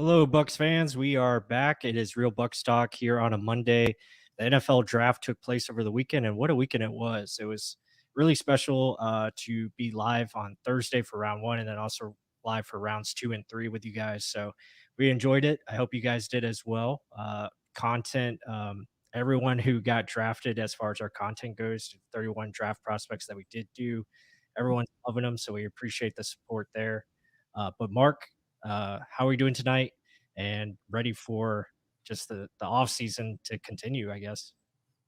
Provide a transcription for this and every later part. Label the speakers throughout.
Speaker 1: Hello, Bucks fans. We are back. It is Real Bucks Talk here on a Monday. The NFL draft took place over the weekend, and what a weekend it was. It was really special to be live on Thursday for round one and then also live for rounds 2 and 3 with you guys. So we enjoyed it. I hope you guys did as well. Content, everyone who got drafted as far as our content goes, 31 draft prospects that we did do, everyone's loving them. So we appreciate the support there. But Mark, how are we doing tonight? And ready for just the off season to continue, I guess.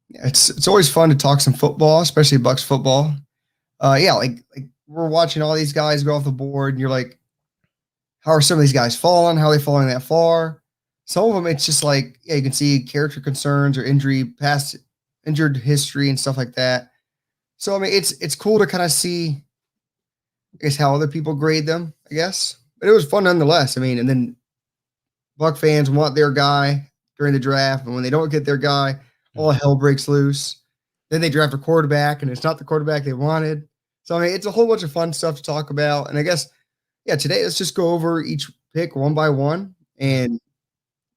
Speaker 2: Yeah, it's always fun to talk some football, especially Bucks football. Yeah, like we're watching all these guys go off the board, and you're like, how are some of these guys falling? How are they falling that far? Some of them, it's just like, yeah, you can see character concerns or injury, past injured history and stuff like that. So I mean, it's cool to kind of see, I guess, how other people grade them, I guess. But it was fun nonetheless. I mean, and then Buck fans want their guy during the draft, and when they don't get their guy, all
Speaker 1: Mhm.
Speaker 2: hell breaks loose. Then they draft a quarterback, and it's not the quarterback they wanted. So I mean, it's a whole bunch of fun stuff to talk about. And I guess, yeah, today let's just go over each pick one by one
Speaker 1: Mhm.
Speaker 2: and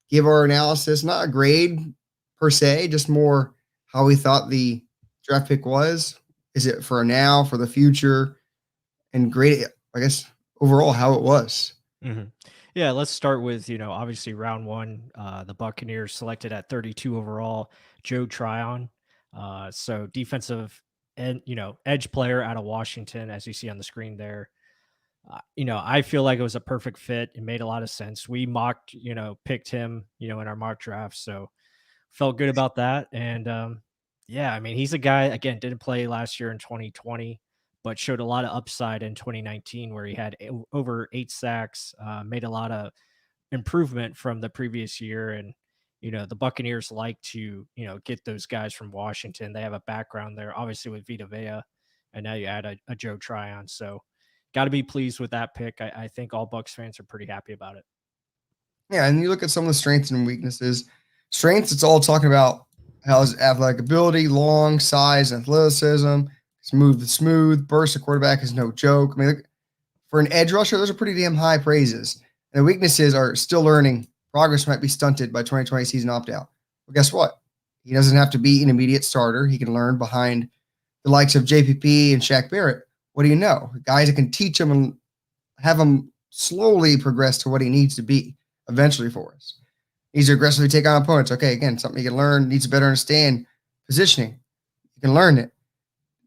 Speaker 2: give our analysis, not a grade per se, just more how we thought the draft pick was. Is it for now, for the future, and grade it, I guess, overall how it was.
Speaker 1: Mhm. Yeah, let's start with, obviously round one, the Buccaneers selected at 32 overall, Joe Tryon. So defensive and, edge player out of Washington, as you see on the screen there. I feel like it was a perfect fit. It made a lot of sense. We mocked, picked him, in our mock draft. So felt good about that. And yeah, I mean, he's a guy, again, didn't play last year in 2020, but showed a lot of upside in 2019 where he had over 8 sacks, made a lot of improvement from the previous year. And, the Buccaneers like to, get those guys from Washington. They have a background there, obviously with Vita Vea, and now you add a Joe Tryon. So got to be pleased with that pick. I think all Bucks fans are pretty happy about it.
Speaker 2: Yeah, and you look at some of the strengths and weaknesses. Strengths, it's all talking about how his athletic ability, long, size, athleticism, smooth, burst. The quarterback is no joke. I mean, look, for an edge rusher, those are pretty damn high praises. And the weaknesses are still learning. Progress might be stunted by 2020 season opt out. Well, guess what? He doesn't have to be an immediate starter. He can learn behind the likes of JPP and Shaq Barrett. What do you know? Guys that can teach him and have him slowly progress to what he needs to be eventually for us. Needs to aggressively take on opponents. Okay, again, something you can learn, needs to better understand positioning. You can learn it.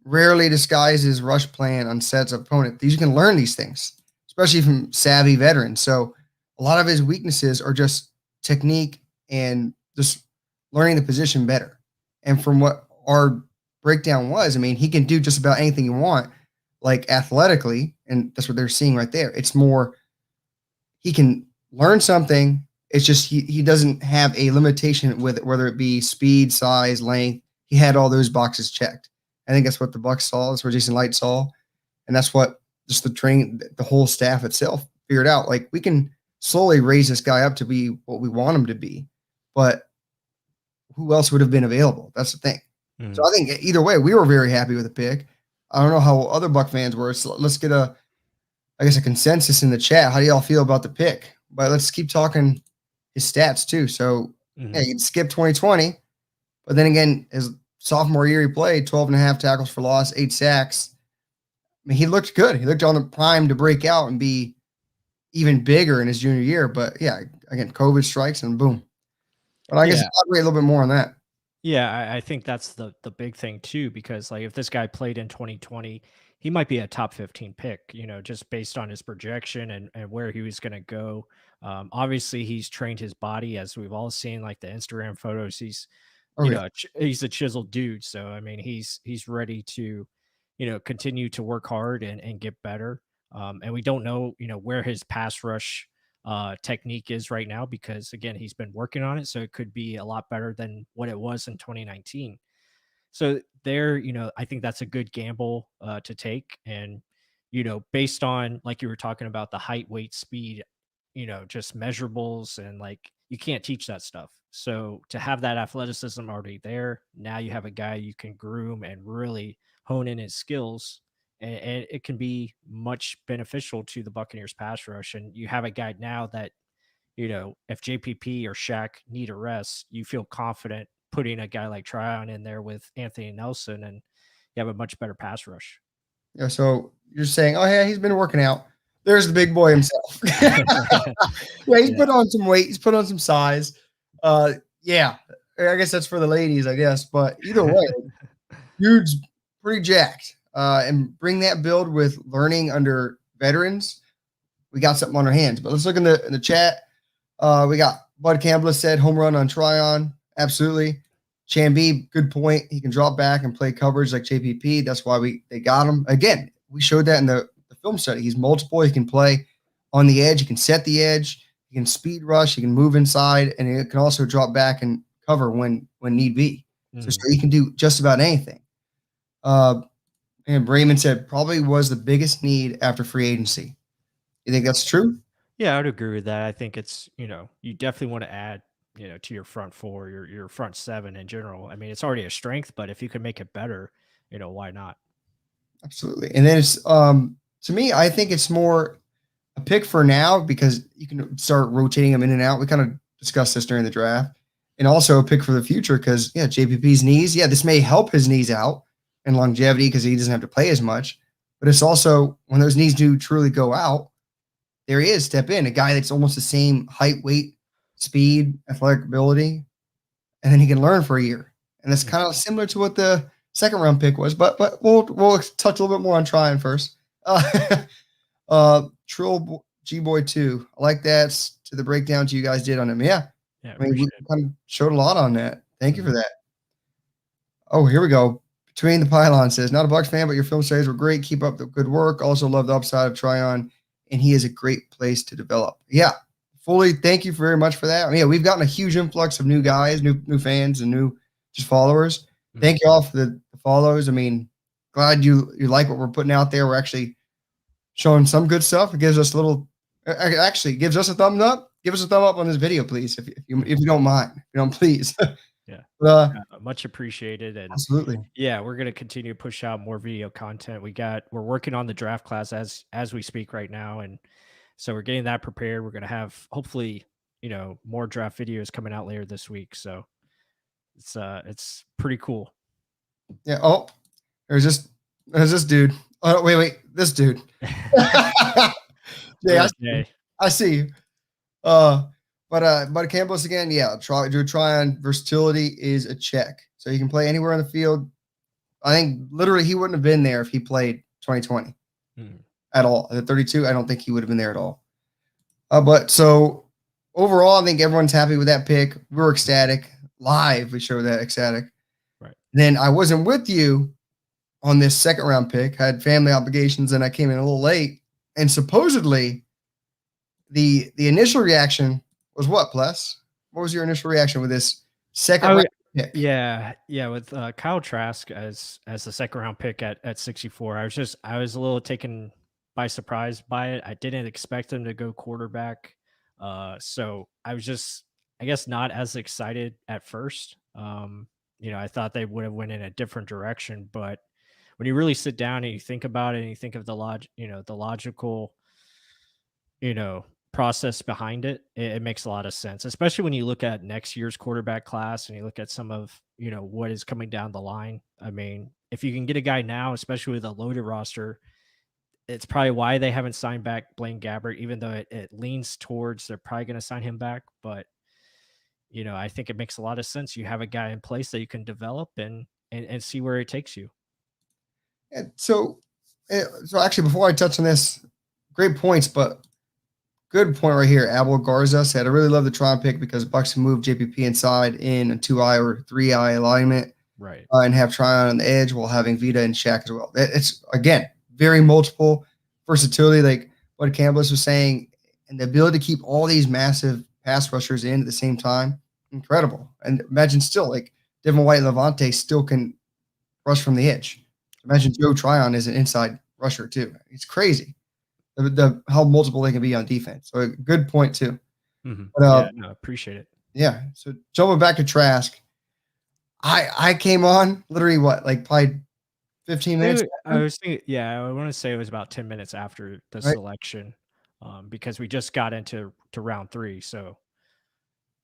Speaker 2: Rarely disguises rush plan on sets of opponent. These you can learn these things, especially from savvy veterans. So a lot of his weaknesses are just technique and just learning the position better. And from what our breakdown was, I mean, he can do just about anything you want, like athletically, and that's what they're seeing right there. It's more he can learn something. It's just he doesn't have a limitation with it, whether it be speed, size, length. He had all those boxes checked. I think that's what the Bucks saw. That's what Jason Light saw, and that's what just the training, the whole staff itself figured out. Like we can slowly raise this guy up to be what we want him to be, but who else would have been available? That's the thing. So
Speaker 1: Mhm.
Speaker 2: I think either way, we were very happy with the pick. I don't know how other Buck fans were. So let's get I guess, a consensus in the chat. How do y'all feel about the pick? But let's keep talking his stats too. So yeah,
Speaker 1: Mhm.
Speaker 2: you skip 2020, but then again, his sophomore year he played 12 and a half tackles for loss, 8 sacks. I mean, he looked good. He looked on the prime to break out and be even bigger in his junior year. But yeah, again, COVID strikes and boom. But I guess
Speaker 1: Yeah.
Speaker 2: elaborate a little bit more on that.
Speaker 1: Yeah, I think that's the big thing too, because like if this guy played in 2020, he might be a top 15 pick, just based on his projection and where he was going to go. Obviously, he's trained his body, as we've all seen, like the Instagram photos. He's,
Speaker 2: Oh yeah,
Speaker 1: he's a chiseled dude. So I mean, he's ready to, continue to work hard and get better. And we don't know, where his pass rush technique is right now because again he's been working on it, so it could be a lot better than what it was in 2019. So there, I think that's a good gamble to take. And based on, like you were talking about, the height, weight, speed, just measurables, and like you can't teach that stuff. So to have that athleticism already there, now you have a guy you can groom and really hone in his skills, and it can be much beneficial to the Buccaneers pass rush. And you have a guy now that if JPP or Shaq need a rest, you feel confident putting a guy like Tryon in there with Anthony Nelson, and you have a much better pass rush.
Speaker 2: Yeah, so you're saying, oh yeah, he's been working out. There's the big boy himself. Yeah, he's
Speaker 1: Yeah.
Speaker 2: put on some weight. He's put on some size. Yeah, I guess that's for the ladies, I guess. But either way, dude's pretty jacked. And bring that build with learning under veterans. We got something on our hands. But let's look in the chat. We got Bud Campbell said home run on Tryon. Absolutely. Chamby, good point. He can drop back and play coverage like JPP. That's why they got him. Again, we showed that in the film study. He's multiple. He can play on the edge. He can set the edge. He can speed rush. He can move inside, and he can also drop back and cover when need be. So he can do just about anything. And Brayman said probably was the biggest need after free agency. You think that's true?
Speaker 1: Yeah, I would agree with that. I think it's, you definitely want to add, to your front four, your front seven in general. I mean, it's already a strength, but if you can make it better, why not?
Speaker 2: Absolutely. And then it's to me, I think it's more a pick for now because you can start rotating them in and out. We kind of discussed this during the draft. And also a pick for the future because JPP's knees, this may help his knees out and longevity because he doesn't have to play as much. But it's also when those knees do truly go out, there he is, step in, a guy that's almost the same height, weight, speed, athletic ability, and then he can learn for a year. And that's kind of similar to what the second round pick was, but we'll touch a little bit more on Tryon first. Trill G Boy 2. I like that to the breakdowns you guys did on him. Yeah.
Speaker 1: Yeah,
Speaker 2: I mean, we kind of showed a lot on that. Thank you for that. Oh, here we go. Between the Pylon says, not a Bucs fan, but your film studies were great. Keep up the good work. Also love the upside of Tryon, and he is a great place to develop. Yeah. Fully thank you very much for that. I mean, we've gotten a huge influx of new guys, new fans, and new just followers. Thank you all for the follows. I mean, glad you like what we're putting out there. We're actually showing some good stuff. It gives us gives us a thumbs up. Give us a thumb up on this video, please, if you don't mind. If you don't, please.
Speaker 1: Yeah. Much appreciated. And
Speaker 2: absolutely.
Speaker 1: Yeah, we're going to continue to push out more video content. We're working on the draft class as we speak right now. And so we're getting that prepared. We're going to have hopefully, more draft videos coming out later this week. So it's pretty cool.
Speaker 2: Yeah. Oh, there's this dude. Oh, wait, this dude. Yeah, I see you. But Campbell's again, Tryon versatility is a check. So he can play anywhere on the field. I think literally he wouldn't have been there if he played 2020 at all. At 32, I don't think he would have been there at all. But so overall, I think everyone's happy with that pick. We were ecstatic. Live, we showed that ecstatic.
Speaker 1: Right.
Speaker 2: Then I wasn't with you on this second round pick. I had family obligations and I came in a little late. And supposedly the initial reaction was what, Pless? What was your initial reaction with this second round pick?
Speaker 1: Yeah, with Kyle Trask as the second round pick at 64. I was a little taken by surprise by it. I didn't expect him to go quarterback. So I was just, I guess, not as excited at first. I thought they would have went in a different direction, but when you really sit down and you think about it and you think of the logical, process behind it, it makes a lot of sense, especially when you look at next year's quarterback class and you look at some of, what is coming down the line. I mean, if you can get a guy now, especially with a loaded roster, it's probably why they haven't signed back Blaine Gabbert, even though it leans towards they're probably going to sign him back. But, I think it makes a lot of sense. You have a guy in place that you can develop and see where it takes you.
Speaker 2: And so actually, before I touch on this, great points, but good point right here. Abel Garza said, I really love the Tryon pick because Bucs can move JPP inside in a 2-eye or 3-eye alignment.
Speaker 1: Right.
Speaker 2: And have Tryon on the edge while having Vita and Shaq as well. It's, again, very multiple versatility, like what Campbell was saying, and the ability to keep all these massive pass rushers in at the same time. Incredible. And imagine still, like, Devin White and Levante still can rush from the edge. Imagine Joe Tryon is an inside rusher, too. It's crazy. How multiple they can be on defense. So a good point too.
Speaker 1: But, appreciate it.
Speaker 2: Yeah. So jumping back to Trask, I came on literally probably 15 minutes.
Speaker 1: I was thinking, I want to say it was about 10 minutes after the selection. because we just got into round 3. So,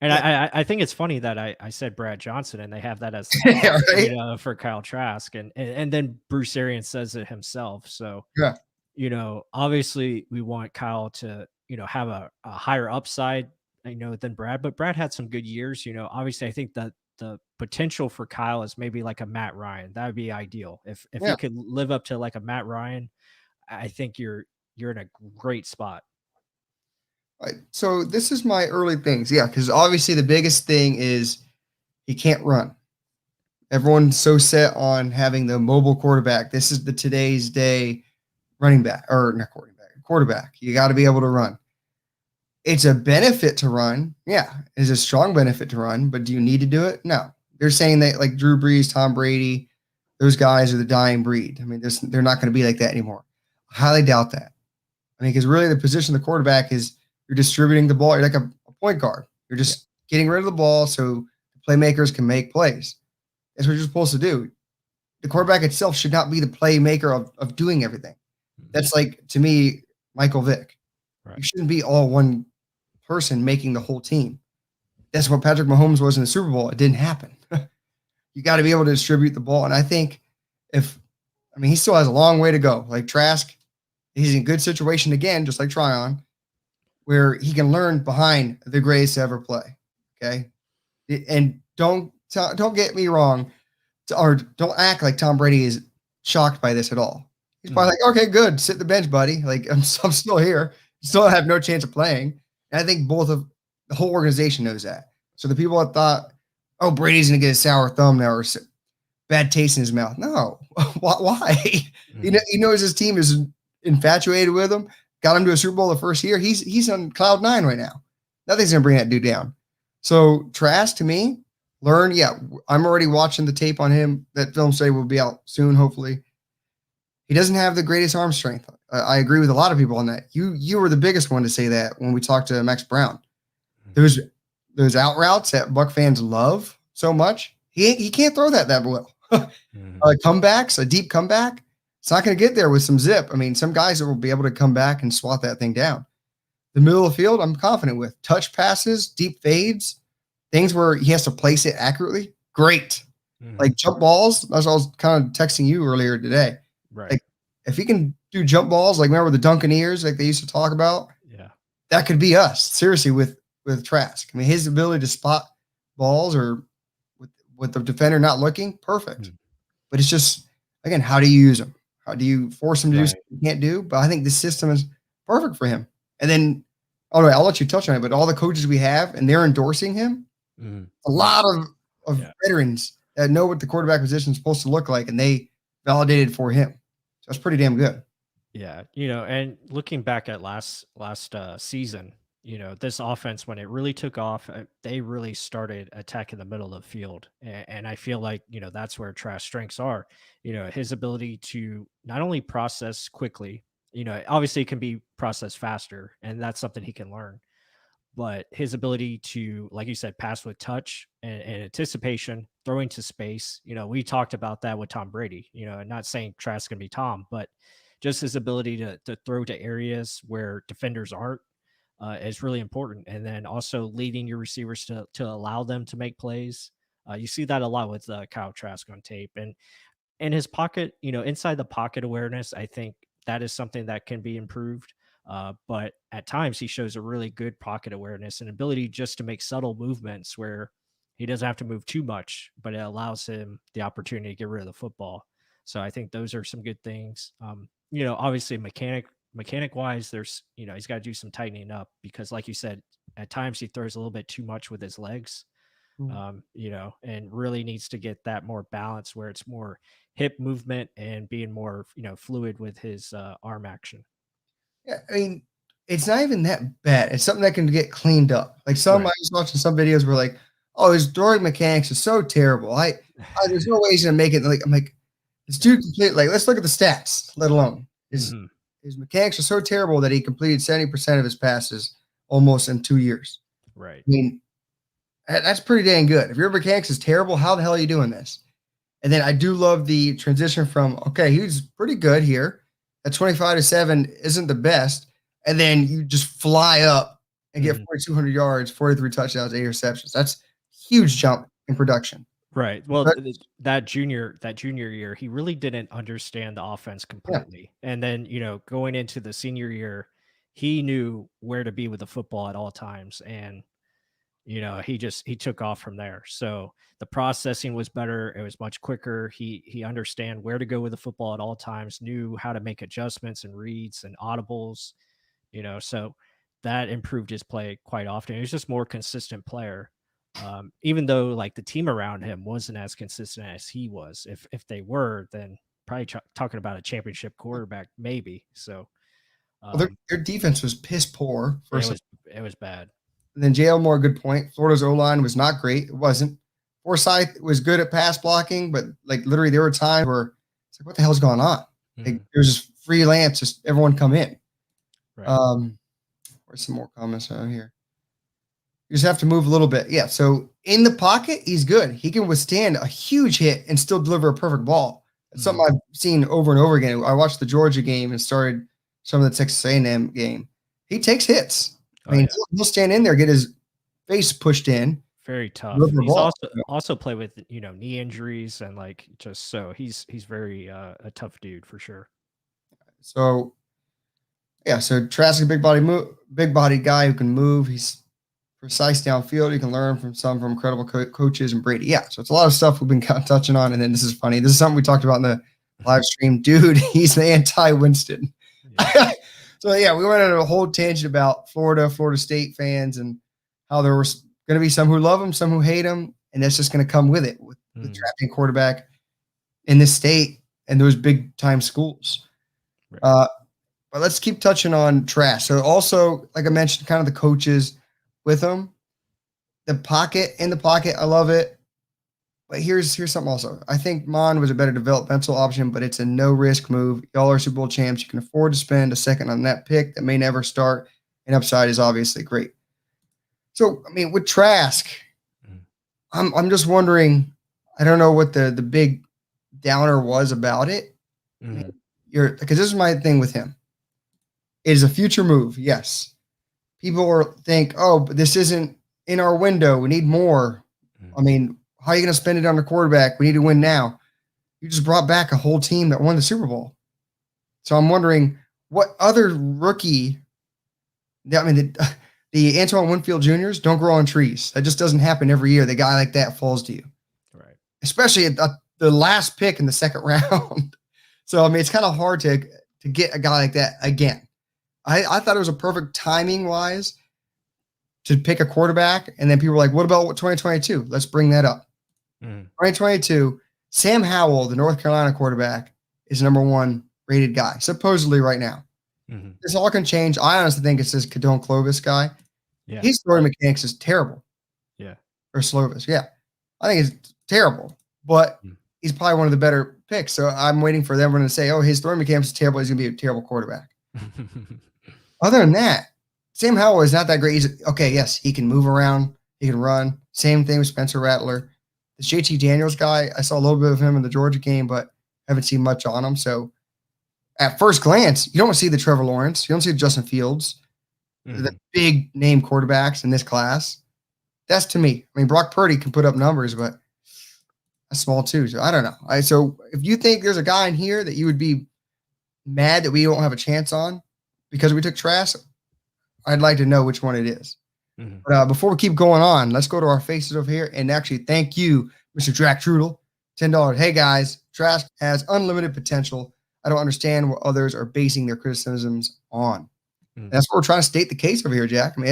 Speaker 1: and
Speaker 2: Yeah,
Speaker 1: I think it's funny that I said Brad Johnson and they have that as the lock,
Speaker 2: right.
Speaker 1: for Kyle Trask, and then Bruce Arians says it himself. So,
Speaker 2: Yeah,
Speaker 1: obviously we want Kyle to, have a higher upside, than Brad, but Brad had some good years. Obviously I think that the potential for Kyle is maybe like a Matt Ryan. That would be ideal. If he
Speaker 2: yeah.
Speaker 1: could live up to like a Matt Ryan, I think you're in a great spot.
Speaker 2: Right. So this is my early things. Yeah, because obviously the biggest thing is he can't run. Everyone's so set on having the mobile quarterback. This is the today's day running back or not quarterback. Quarterback. You got to be able to run. It's a benefit to run. Yeah, it's a strong benefit to run, but do you need to do it? No. They're saying that like Drew Brees, Tom Brady, those guys are the dying breed. I mean, they're not going to be like that anymore. I highly doubt that. I mean, because really the position of the quarterback is you're distributing the ball. You're like a point guard. You're
Speaker 1: Yeah.
Speaker 2: just getting rid of the ball so the playmakers can make plays. That's what you're supposed to do. The quarterback itself should not be the playmaker of doing everything.
Speaker 1: Mhm.
Speaker 2: That's like, to me, Michael Vick.
Speaker 1: Right.
Speaker 2: You shouldn't be all one person making the whole team. That's what Patrick Mahomes was in the Super Bowl. It didn't happen. You got to be able to distribute the ball. And I think he still has a long way to go. Like Trask, he's in a good situation again, just like Tryon, where he can learn behind the greatest to ever play. Okay. And don't get me wrong, or don't act like Tom Brady is shocked by this at all. He's probably like, okay, good. Sit the bench, buddy. Like I'm still here. Still have no chance of playing. And I think the whole organization knows that. So the people that thought, oh, Brady's going to get a sour thumb now or bad taste in his mouth. No. Why?
Speaker 1: Mhm.
Speaker 2: He knows his team is infatuated with him. Got him to a Super Bowl the first year. He's on cloud 9 right now. Nothing's going to bring that dude down. So Trask, to me, learn. Yeah, I'm already watching the tape on him. That film study will be out soon, hopefully. He doesn't have the greatest arm strength. I agree with a lot of people on that. You were the biggest one to say that when we talked to Max Brown.
Speaker 1: Mhm.
Speaker 2: Those out routes that Buck fans love so much. He can't throw that well.
Speaker 1: Mhm.
Speaker 2: Comebacks, a deep comeback. It's not going to get there with some zip. I mean, some guys will be able to come back and swat that thing down. The middle of the field, I'm confident with touch passes, deep fades, things where he has to place it accurately. Great.
Speaker 1: Mhm.
Speaker 2: Like jump balls. That's what I was kind of texting you earlier today.
Speaker 1: Right.
Speaker 2: Like if he can do jump balls, like remember the Duncaneers, like they used to talk about,
Speaker 1: Yeah.
Speaker 2: that could be us. Seriously, with Trask. I mean, his ability to spot balls or with the defender not looking, perfect.
Speaker 1: Mm.
Speaker 2: But it's just again, how do you use him? How do you force him to do
Speaker 1: Right.
Speaker 2: something he can't do? But I think the system is perfect for him. And then, oh, no, I'll let you touch on it. But all the coaches we have, and they're endorsing him.
Speaker 1: Mhm.
Speaker 2: A lot of
Speaker 1: Yeah.
Speaker 2: veterans that know what the quarterback position is supposed to look like, and they validated for him. So that's pretty damn good.
Speaker 1: Yeah, and looking back at last season, this offense when it really took off, they really started attacking the middle of the field, and I feel like that's where Trask's strengths are. His ability to not only process quickly, obviously it can be processed faster, and that's something he can learn. But his ability to, like you said, pass with touch and anticipation, throwing to space. We talked about that with Tom Brady. And not saying Trask can be Tom, but just his ability to throw to areas where defenders aren't is really important. And then also leading your receivers to allow them to make plays. You see that a lot with Kyle Trask on tape, and his pocket, inside the pocket awareness. I think that is something that can be improved. But at times he shows a really good pocket awareness and ability just to make subtle movements where he doesn't have to move too much, but it allows him the opportunity to get rid of the football. So I think those are some good things. Obviously mechanic wise, there's, he's got to do some tightening up because like you said, at times he throws a little bit too much with his legs.
Speaker 2: Mm.
Speaker 1: And really needs to get that more balance where it's more hip movement and being more, fluid with his arm action.
Speaker 2: Yeah, I mean, it's not even that bad. It's something that can get cleaned up. Like I
Speaker 1: Right.
Speaker 2: was watching some videos where like, oh, his throwing mechanics is so terrible. There's no way he's gonna make it. Like I'm like, this dude complete. Like let's look at the stats. Let alone
Speaker 1: Hmm.
Speaker 2: his mechanics are so terrible that he completed 70% of his passes almost in 2 years.
Speaker 1: Right.
Speaker 2: I mean, that's pretty dang good. If your mechanics is terrible, how the hell are you doing this? And then I do love the transition from okay, he's pretty good here. At 25 to 7 isn't the best. and then you just fly up and get
Speaker 1: Mhm.
Speaker 2: 4,200 yards, 43 touchdowns, 8 receptions. That's a huge jump in production.
Speaker 1: Right. Well,
Speaker 2: But
Speaker 1: that junior year, he really didn't understand the offense
Speaker 2: yeah,
Speaker 1: completely. And then, going into the senior year, he knew where to be with the football at all times. And, he took off from there. So the processing was better. It was much quicker. He understand where to go with the football at all times, knew how to make adjustments and reads and audibles, so that improved his play quite often. He was just more consistent player. Even though like the team around him wasn't as consistent as he was. If they were, then probably talking about a championship quarterback, maybe. So
Speaker 2: well, their,
Speaker 1: um,
Speaker 2: their defense was piss poor,
Speaker 1: it
Speaker 2: first of
Speaker 1: was it was bad.
Speaker 2: And then JL Moore, good point. Florida's O line was not great. It wasn't. Forsyth was good at pass blocking, but like literally there were times where it's like, what the hell's going on? Like
Speaker 1: Mhm.
Speaker 2: it was just freelance, just everyone come in.
Speaker 1: Right.
Speaker 2: Um, where's some more comments out here? You just have to move a little bit. Yeah. So in the pocket, he's good. He can withstand a huge hit and still deliver a perfect ball. It's something
Speaker 1: Mhm.
Speaker 2: I've seen over and over again. I watched the Georgia game and started some of the Texas A&M game. He takes hits. I
Speaker 1: Oh
Speaker 2: mean,
Speaker 1: yeah.
Speaker 2: he'll stand in there, get his face pushed in,
Speaker 1: Very tough.
Speaker 2: deliver a
Speaker 1: He's
Speaker 2: ball.
Speaker 1: also play with knee injuries and like just so he's very a tough dude for sure.
Speaker 2: So yeah, so Trask is a big body guy who can move. He's precise downfield. He can learn from some from incredible coaches and Brady. Yeah, so it's a lot of stuff we've been kind of touching on. And then this is funny. This is something we talked about in the live stream. Dude, he's the anti-Winston.
Speaker 1: Yeah.
Speaker 2: So yeah, we went on a whole tangent about Florida State fans, and how there was going to be some who love him, some who hate him, and that's just going to come with it with
Speaker 1: Mhm.
Speaker 2: drafting a quarterback in this state and those big time schools.
Speaker 1: Right.
Speaker 2: Uh, but let's keep touching on Trask. So also, like I mentioned, kind of the coaches with him, in the pocket, I love it. But here's something also. I think Mon was a better developmental option, but it's a no risk move. Y'all are Super Bowl champs. You can afford to spend a second on that pick that may never start. And upside is obviously great. So I mean, with Trask,
Speaker 1: Mhm.
Speaker 2: I'm just wondering. I don't know what the big downer was about it. I mean,
Speaker 1: Mhm.
Speaker 2: you're because this is my thing with him. It is a future move, yes. People are think, oh, but this isn't in our window. We need more. I
Speaker 1: Mhm.
Speaker 2: mean, how are you going to spend it on the quarterback? We need to win now. You just brought back a whole team that won the Super Bowl. So I'm wondering what other rookie. I mean, the Antoine Winfield Juniors don't grow on trees. That just doesn't happen every year. The guy like that falls to you,
Speaker 1: Right.
Speaker 2: especially at the last pick in the second round. So I mean, it's kind of hard to get a guy like that again. I thought it was a perfect timing wise to pick a quarterback, and then people were like, "What about 2022? Let's bring that up."
Speaker 1: Mhm.
Speaker 2: 2022, Sam Howell, the North Carolina quarterback, is number one rated guy, supposedly right now.
Speaker 1: Mhm.
Speaker 2: This all can change. I honestly think it's this Kadone Clovis guy.
Speaker 1: Yeah.
Speaker 2: His throwing mechanics is terrible.
Speaker 1: Yeah.
Speaker 2: Or Slovis, yeah. I think it's terrible, but
Speaker 1: Mm.
Speaker 2: he's probably one of the better picks. So I'm waiting for everyone to say, "Oh, his throwing mechanics is terrible. He's going to be a terrible quarterback." Other than that, Sam Howell is not that great. He's okay. Yes, he can move around. He can run. Same thing with Spencer Rattler. This JT Daniels guy, I saw a little bit of him in the Georgia game, but haven't seen much on him. So at first glance, you don't see the Trevor Lawrence. You don't see the Justin Fields, the
Speaker 1: Mhm.
Speaker 2: big name quarterbacks in this class. That's to me. I mean, Brock Purdy can put up numbers, but that's small too. So I don't know. So if you think there's a guy in here that you would be mad that we don't have a chance on because we took Trask, I'd like to know which one it is.
Speaker 1: Mhm.
Speaker 2: But before we keep going on, let's go to our faces over here and actually thank you, Mr. Drac Trudel. $10. Hey guys, Trask has unlimited potential. I don't understand what others are basing their criticisms on. And
Speaker 1: Mhm.
Speaker 2: that's what we're trying to state the case over here, Jack. I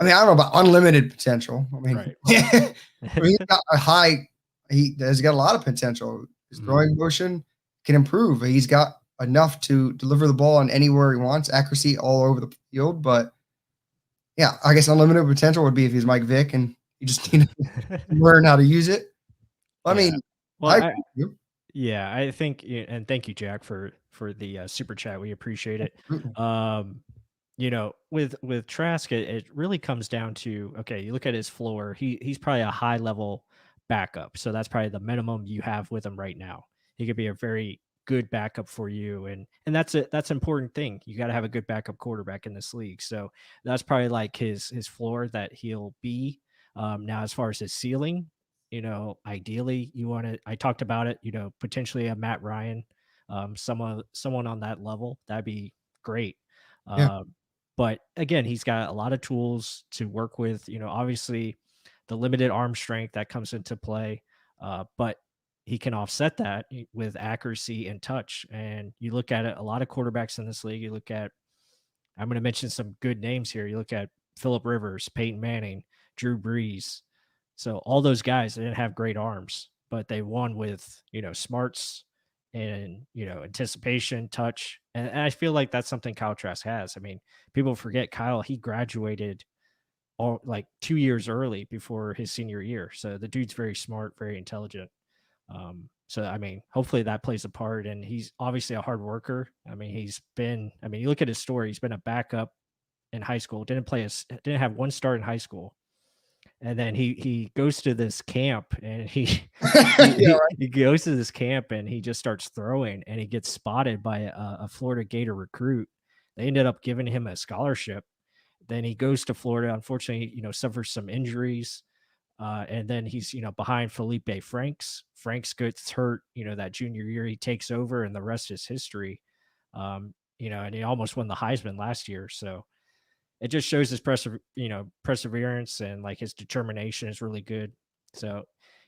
Speaker 2: don't know about unlimited potential. I mean,
Speaker 1: Right.
Speaker 2: he's got a high, he has got a lot of potential. His
Speaker 1: Mhm.
Speaker 2: throwing motion can improve. He's got enough to deliver the ball on anywhere he wants, accuracy all over the field. But yeah, I guess unlimited potential would be if he's Mike Vick and you just need to learn how to use it. I
Speaker 1: Yeah.
Speaker 2: mean,
Speaker 1: Well,
Speaker 2: I agree with you.
Speaker 1: yeah, I think, and thank you, Jack, for the super chat. We appreciate it.
Speaker 2: Absolutely.
Speaker 1: Um, with Trask, it really comes down to, okay, you look at his floor. He's probably a high level backup, so that's probably the minimum you have with him right now. He could be a very good backup for you, and that's an important thing. You got to have a good backup quarterback in this league. So that's probably like his floor that he'll be. Now, as far as his ceiling, ideally you want to. I talked about it. Potentially a Matt Ryan, someone on that level. That'd be great.
Speaker 2: Yeah.
Speaker 1: Um, but again, he's got a lot of tools to work with. Obviously, the limited arm strength that comes into play, but he can offset that with accuracy and touch. And you look at it, a lot of quarterbacks in this league. You look at, I'm going to mention some good names here. You look at Phillip Rivers, Peyton Manning, Drew Brees. So all those guys, they didn't have great arms, but they won with smarts and anticipation, touch, and I feel like that's something Kyle Trask has. I mean, people forget Kyle. He graduated all like 2 years early before his senior year, so the dude's very smart, very intelligent. So I mean, hopefully that plays a part. And he's obviously a hard worker. I mean, you look at his story. He's been a backup in high school. Didn't have one start in high school, and then he goes to this camp and he
Speaker 2: Yeah, right.
Speaker 1: he goes to this camp and he just starts throwing and he gets spotted by a Florida Gator recruit. They ended up giving him a scholarship. Then he goes to Florida. Unfortunately, suffers some injuries. And then he's, behind Felipe Franks. Franks gets hurt, that junior year. He takes over, and the rest is history. And he almost won the Heisman last year. So it just shows his perseverance, and like his determination is really good. So,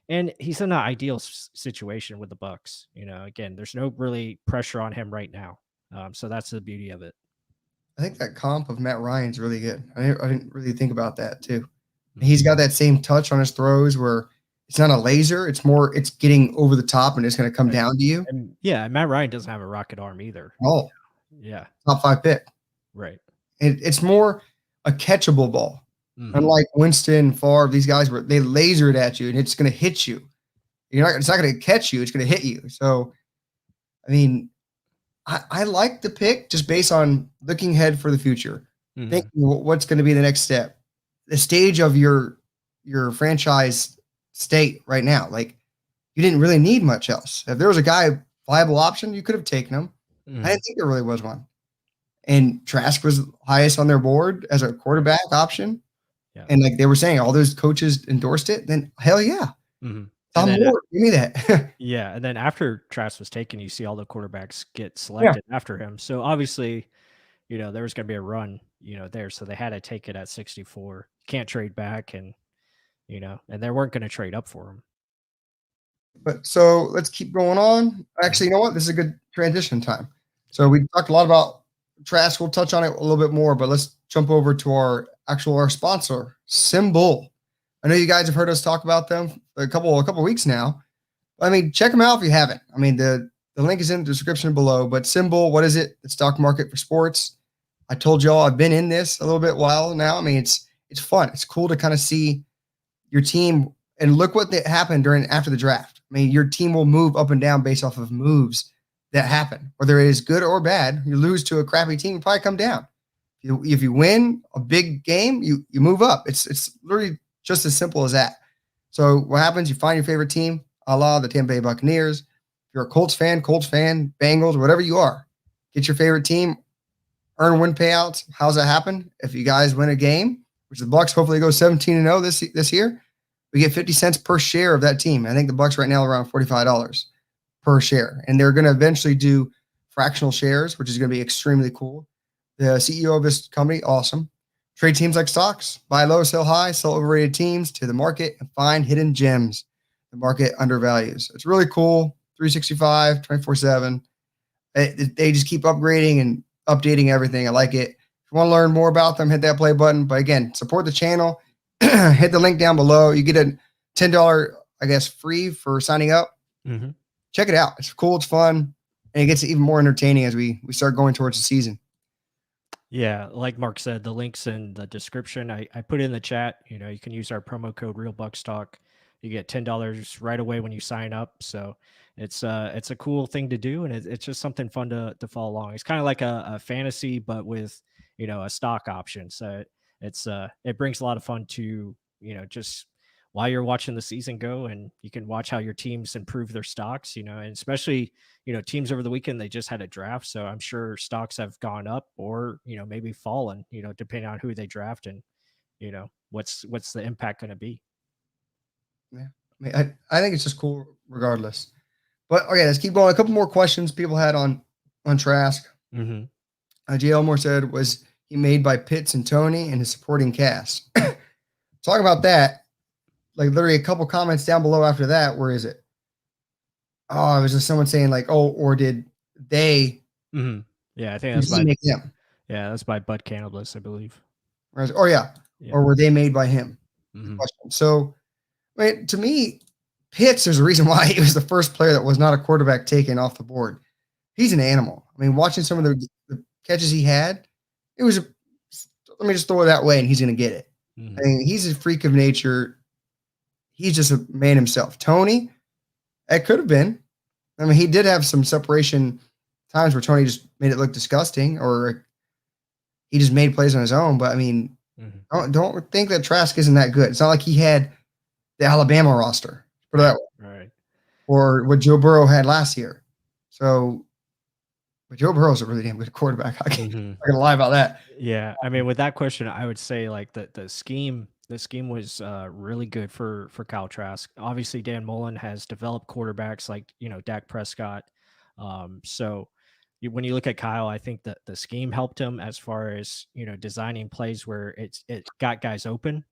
Speaker 1: and he's in an ideal situation with the Bucs. Again, there's no really pressure on him right now. So that's the beauty of it.
Speaker 2: I think that comp of Matt Ryan's really good. I didn't really think about that too.
Speaker 1: Mhm.
Speaker 2: He's got that same touch on his throws where it's not a laser. It's getting over the top and it's going to come
Speaker 1: Right.
Speaker 2: down to you.
Speaker 1: And yeah, Matt Ryan doesn't have a rocket arm either.
Speaker 2: Oh,
Speaker 1: Yeah.
Speaker 2: top 5 pick.
Speaker 1: Right.
Speaker 2: It's more a catchable ball.
Speaker 1: Mhm.
Speaker 2: Unlike Winston, Favre, these guys where they laser it at you and it's going to hit you. It's not going to catch you. It's going to hit you. So, I mean, I like the pick just based on looking ahead for the future,
Speaker 1: Mhm.
Speaker 2: thinking what's going to be the next step, the stage of your franchise state right now. Like you didn't really need much else. If there was a guy viable option, you could have taken him. I
Speaker 1: Mhm.
Speaker 2: didn't think there really was one. And Trask was highest on their board as a quarterback option.
Speaker 1: Yeah.
Speaker 2: And like they were saying, all those coaches endorsed it. Then hell yeah,
Speaker 1: Mhm. And
Speaker 2: Tom
Speaker 1: then,
Speaker 2: Moore, give me that.
Speaker 1: yeah, and then after Trask was taken, you see all the quarterbacks get
Speaker 2: Yeah.
Speaker 1: selected after him. So obviously, there was going to be a run, there. So they had to take it at 64. Can't trade back, and they weren't going to trade up for him.
Speaker 2: But so let's keep going on. Actually, you know what? This is a good transition time. So we talked a lot about Trask. We'll touch on it a little bit more, but let's jump over to our sponsor, Symbol. I know you guys have heard us talk about them a couple weeks now. I mean, check them out if you haven't. I mean, the link is in the description below. But Symbol, what is it? The stock market for sports. I told y'all I've been in this a little bit while now. I mean, it's fun. It's cool to kind of see your team and look what happened after the draft. I mean, your team will move up and down based off of moves that happen, whether it is good or bad. You lose to a crappy team, you probably come down. If you win a big game, you move up. It's literally just as simple as that. So what happens? You find your favorite team, a la the Tampa Bay Buccaneers. If you're a Colts fan, Bengals, whatever you are, get your favorite team, earn win payouts. How's that happen? If you guys win a game, which the Bucs hopefully go 17-0 this year, we get 50 cents per share of that team. I think the Bucs right now are around $45 per share, and they're going to eventually do fractional shares, which is going to be extremely cool. The CEO of this company, awesome. Trade teams like stocks, buy low, sell high, sell overrated teams to the market, and find hidden gems the market undervalues. It's really cool. 365, 24/7. They just keep upgrading and updating everything. I like it. If you want to learn more about them, hit that play button. But again, support the channel. Hit the link down below. You get a $10, I guess, free for signing up.
Speaker 1: Mhm.
Speaker 2: Check it out. It's cool. It's fun. And it gets even more entertaining as we start going towards the season.
Speaker 1: Yeah, like Mark said, the link's in the description. I put it in the chat. You can use our promo code RealBucksTalk. You get $10 right away when you sign up. So it's a cool thing to do, and it's just something fun to follow along. It's kind of like a fantasy, but with a stock option. So it brings a lot of fun to just while you're watching the season go, and you can watch how your teams improve their stocks, and especially, teams over the weekend, they just had a draft. So I'm sure stocks have gone up or, maybe fallen, depending on who they draft and, what's the impact going to be.
Speaker 2: Yeah. I mean, I think it's just cool regardless. But okay, let's keep going. A couple more questions people had on Trask.
Speaker 1: Mm-hmm.
Speaker 2: J. Elmore said, was he made by Pitts and Tony and his supporting cast? Talk about that. Like literally a couple comments down below after that. Where is it? Oh, it was just someone saying like, oh, or did they?
Speaker 1: Mm-hmm. Yeah, I think
Speaker 2: Did
Speaker 1: that's
Speaker 2: he
Speaker 1: by
Speaker 2: make them?
Speaker 1: that's by Bud Cannabis, I believe.
Speaker 2: Oh yeah.
Speaker 1: Yeah.
Speaker 2: Or were they made by him?
Speaker 1: Mm-hmm.
Speaker 2: So, to me, Pitts, there's a reason why he was the first player that was not a quarterback taken off the board. He's an animal. I mean, watching some of the catches he had, it was let me just throw it that way and he's going to get it.
Speaker 1: Mm-hmm.
Speaker 2: I mean, he's a freak of nature. He's just a man himself. Tony, it could have been. I mean, he did have some separation times where Tony just made it look disgusting or he just made plays on his own. But I mean, don't think that Trask isn't that good. It's not like he had the Alabama roster, put it that way.
Speaker 1: Right.
Speaker 2: Or what Joe Burrow had last year. So, but Joe Burrow's a really damn good quarterback. I can't, I'm not gonna lie about that.
Speaker 1: Yeah, I mean, with that question, I would say like the scheme was really good for Kyle Trask. Obviously, Dan Mullen has developed quarterbacks like Dak Prescott. So when you look at Kyle, I think that the scheme helped him as far as designing plays where it got guys open.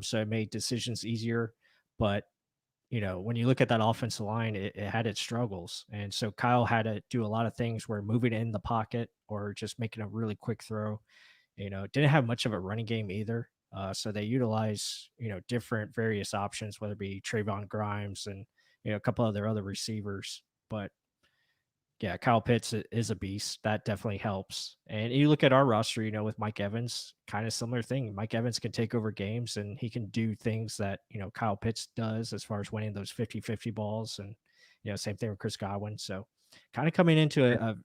Speaker 1: So it made decisions easier. But when you look at that offensive line, it had its struggles. And so Kyle had to do a lot of things where moving in the pocket or just making a really quick throw. Didn't have much of a running game either. So they utilize, different various options, whether it be Trayvon Grimes and, a couple of their other receivers. But yeah, Kyle Pitts is a beast. That definitely helps. And you look at our roster, with Mike Evans, kind of similar thing. Mike Evans can take over games and he can do things that, Kyle Pitts does as far as winning those 50-50 balls. And, same thing with Chris Godwin. So kind of coming into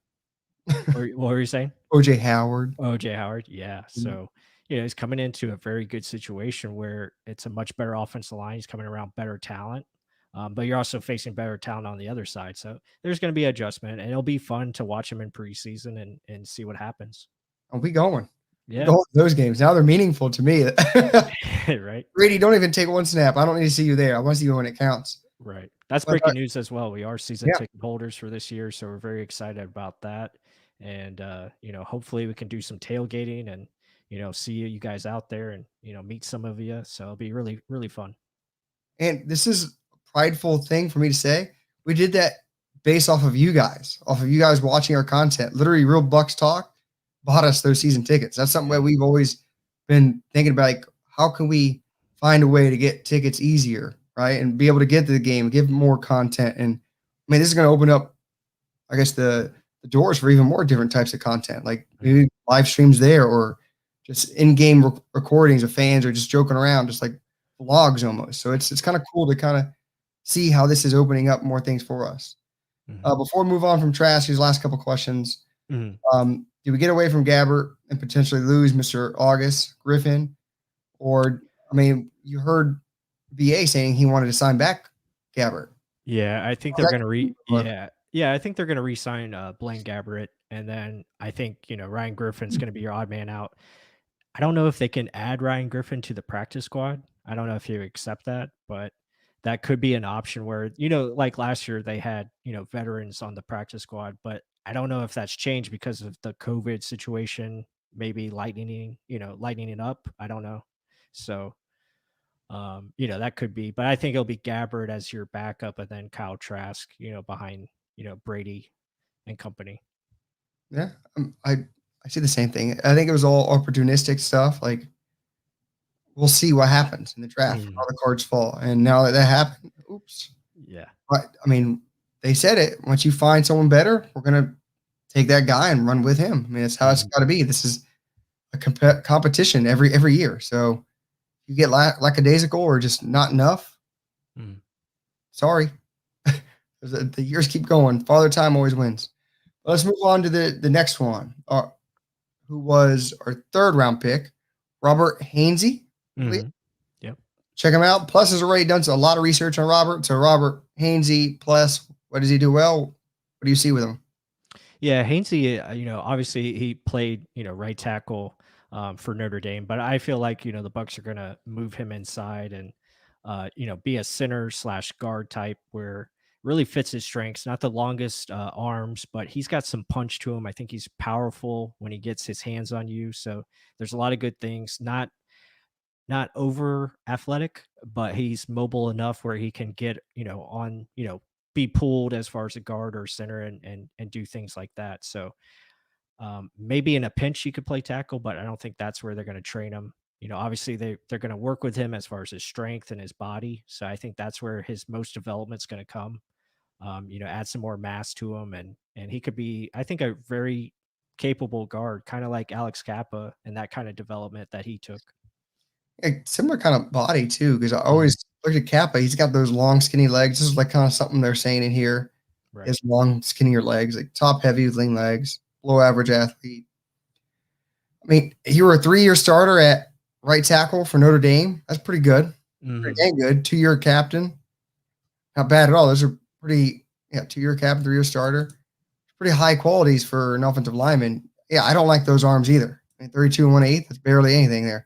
Speaker 1: what were you saying?
Speaker 2: OJ Howard.
Speaker 1: OJ Howard. Yeah. So, he's coming into a very good situation where it's a much better offensive line. He's coming around better talent. But you're also facing better talent on the other side. So there's going to be adjustment, and it'll be fun to watch him in preseason and see what happens.
Speaker 2: Are we going?
Speaker 1: Yeah.
Speaker 2: Going those games. Now they're meaningful to me.
Speaker 1: Right.
Speaker 2: Brady, don't even take one snap. I don't need to see you there. I want to see you when it counts.
Speaker 1: Right. That's breaking news as well. We are season ticket holders for this year, so we're very excited about that. And, hopefully we can do some tailgating and, see you guys out there and, meet some of you. So it'll be really, really fun.
Speaker 2: And this is prideful thing for me to say. We did that based off of you guys watching our content. Literally, Real Bucs Talk bought us those season tickets. That's something that we've always been thinking about. Like, how can we find a way to get tickets easier, right? And be able to get to the game, give more content. And I mean, this is going to open up, I guess, the doors for even more different types of content, like maybe live streams there or just in-game recordings of fans or just joking around, just like vlogs almost. So it's kind of cool to kind of see how this is opening up more things for us. Before we move on from Trask, these last couple questions. Do we get away from Gabbert and potentially lose Mr. August Griffin? Or, I mean, you heard BA saying he wanted to sign back Gabbert.
Speaker 1: Yeah, I think they're going to I think they're going to re-sign Blaine Gabbert. And then I think, Ryan Griffin's going to be your odd man out. I don't know if they can add Ryan Griffin to the practice squad. I don't know if you accept that, but that could be an option where, like last year they had, veterans on the practice squad, but I don't know if that's changed because of the COVID situation, maybe lightening it up. I don't know. So, that could be, but I think it'll be Gabbert as your backup and then Kyle Trask, behind, Brady and company.
Speaker 2: Yeah. I see the same thing. I think it was all opportunistic stuff. Like, we'll see what happens in the draft, how the cards fall. And now that happened, oops.
Speaker 1: Yeah.
Speaker 2: But, I mean, they said it. Once you find someone better, we're going to take that guy and run with him. I mean, that's how it's got to be. This is a competition every year. So you get lackadaisical or just not enough. Sorry. The years keep going. Father Time always wins. But let's move on to the next one, who was our third round pick, Robert Hainsey.
Speaker 1: Yep.
Speaker 2: check him out. Plus has already done a lot of research on Robert. So Robert Hainsey, plus what does he do well? What do you see with him?
Speaker 1: Yeah, Hainsey, obviously he played, right tackle for Notre Dame, but I feel like, the Bucs are going to move him inside and, be a center slash guard type where really fits his strengths. Not the longest arms, but he's got some punch to him. I think he's powerful when he gets his hands on you. So there's a lot of good things. Not over athletic, but he's mobile enough where he can get, be pulled as far as a guard or center and do things like that. So maybe in a pinch he could play tackle, but I don't think that's where they're going to train him. Obviously they're going to work with him as far as his strength and his body. So I think that's where his most development's going to come. Add some more mass to him, and he could be, I think, a very capable guard, kind of like Alex Kappa and that kind of development that he took.
Speaker 2: Similar kind of body too, because I
Speaker 1: Mhm.
Speaker 2: always look at Kappa. He's got those long, skinny legs. This is like kind of something they're saying in here.
Speaker 1: Right.
Speaker 2: His long, skinnier legs, like top heavy with lean legs, below average athlete. I mean, you were a 3-year starter at right tackle for Notre Dame. That's pretty good. Pretty
Speaker 1: Hmm.
Speaker 2: dang good. 2-year captain. Not bad at all. Those are pretty, yeah, 2-year captain, 3-year starter. Pretty high qualities for an offensive lineman. Yeah, I don't like those arms either. I mean, 32 and 1/8, that's barely anything there.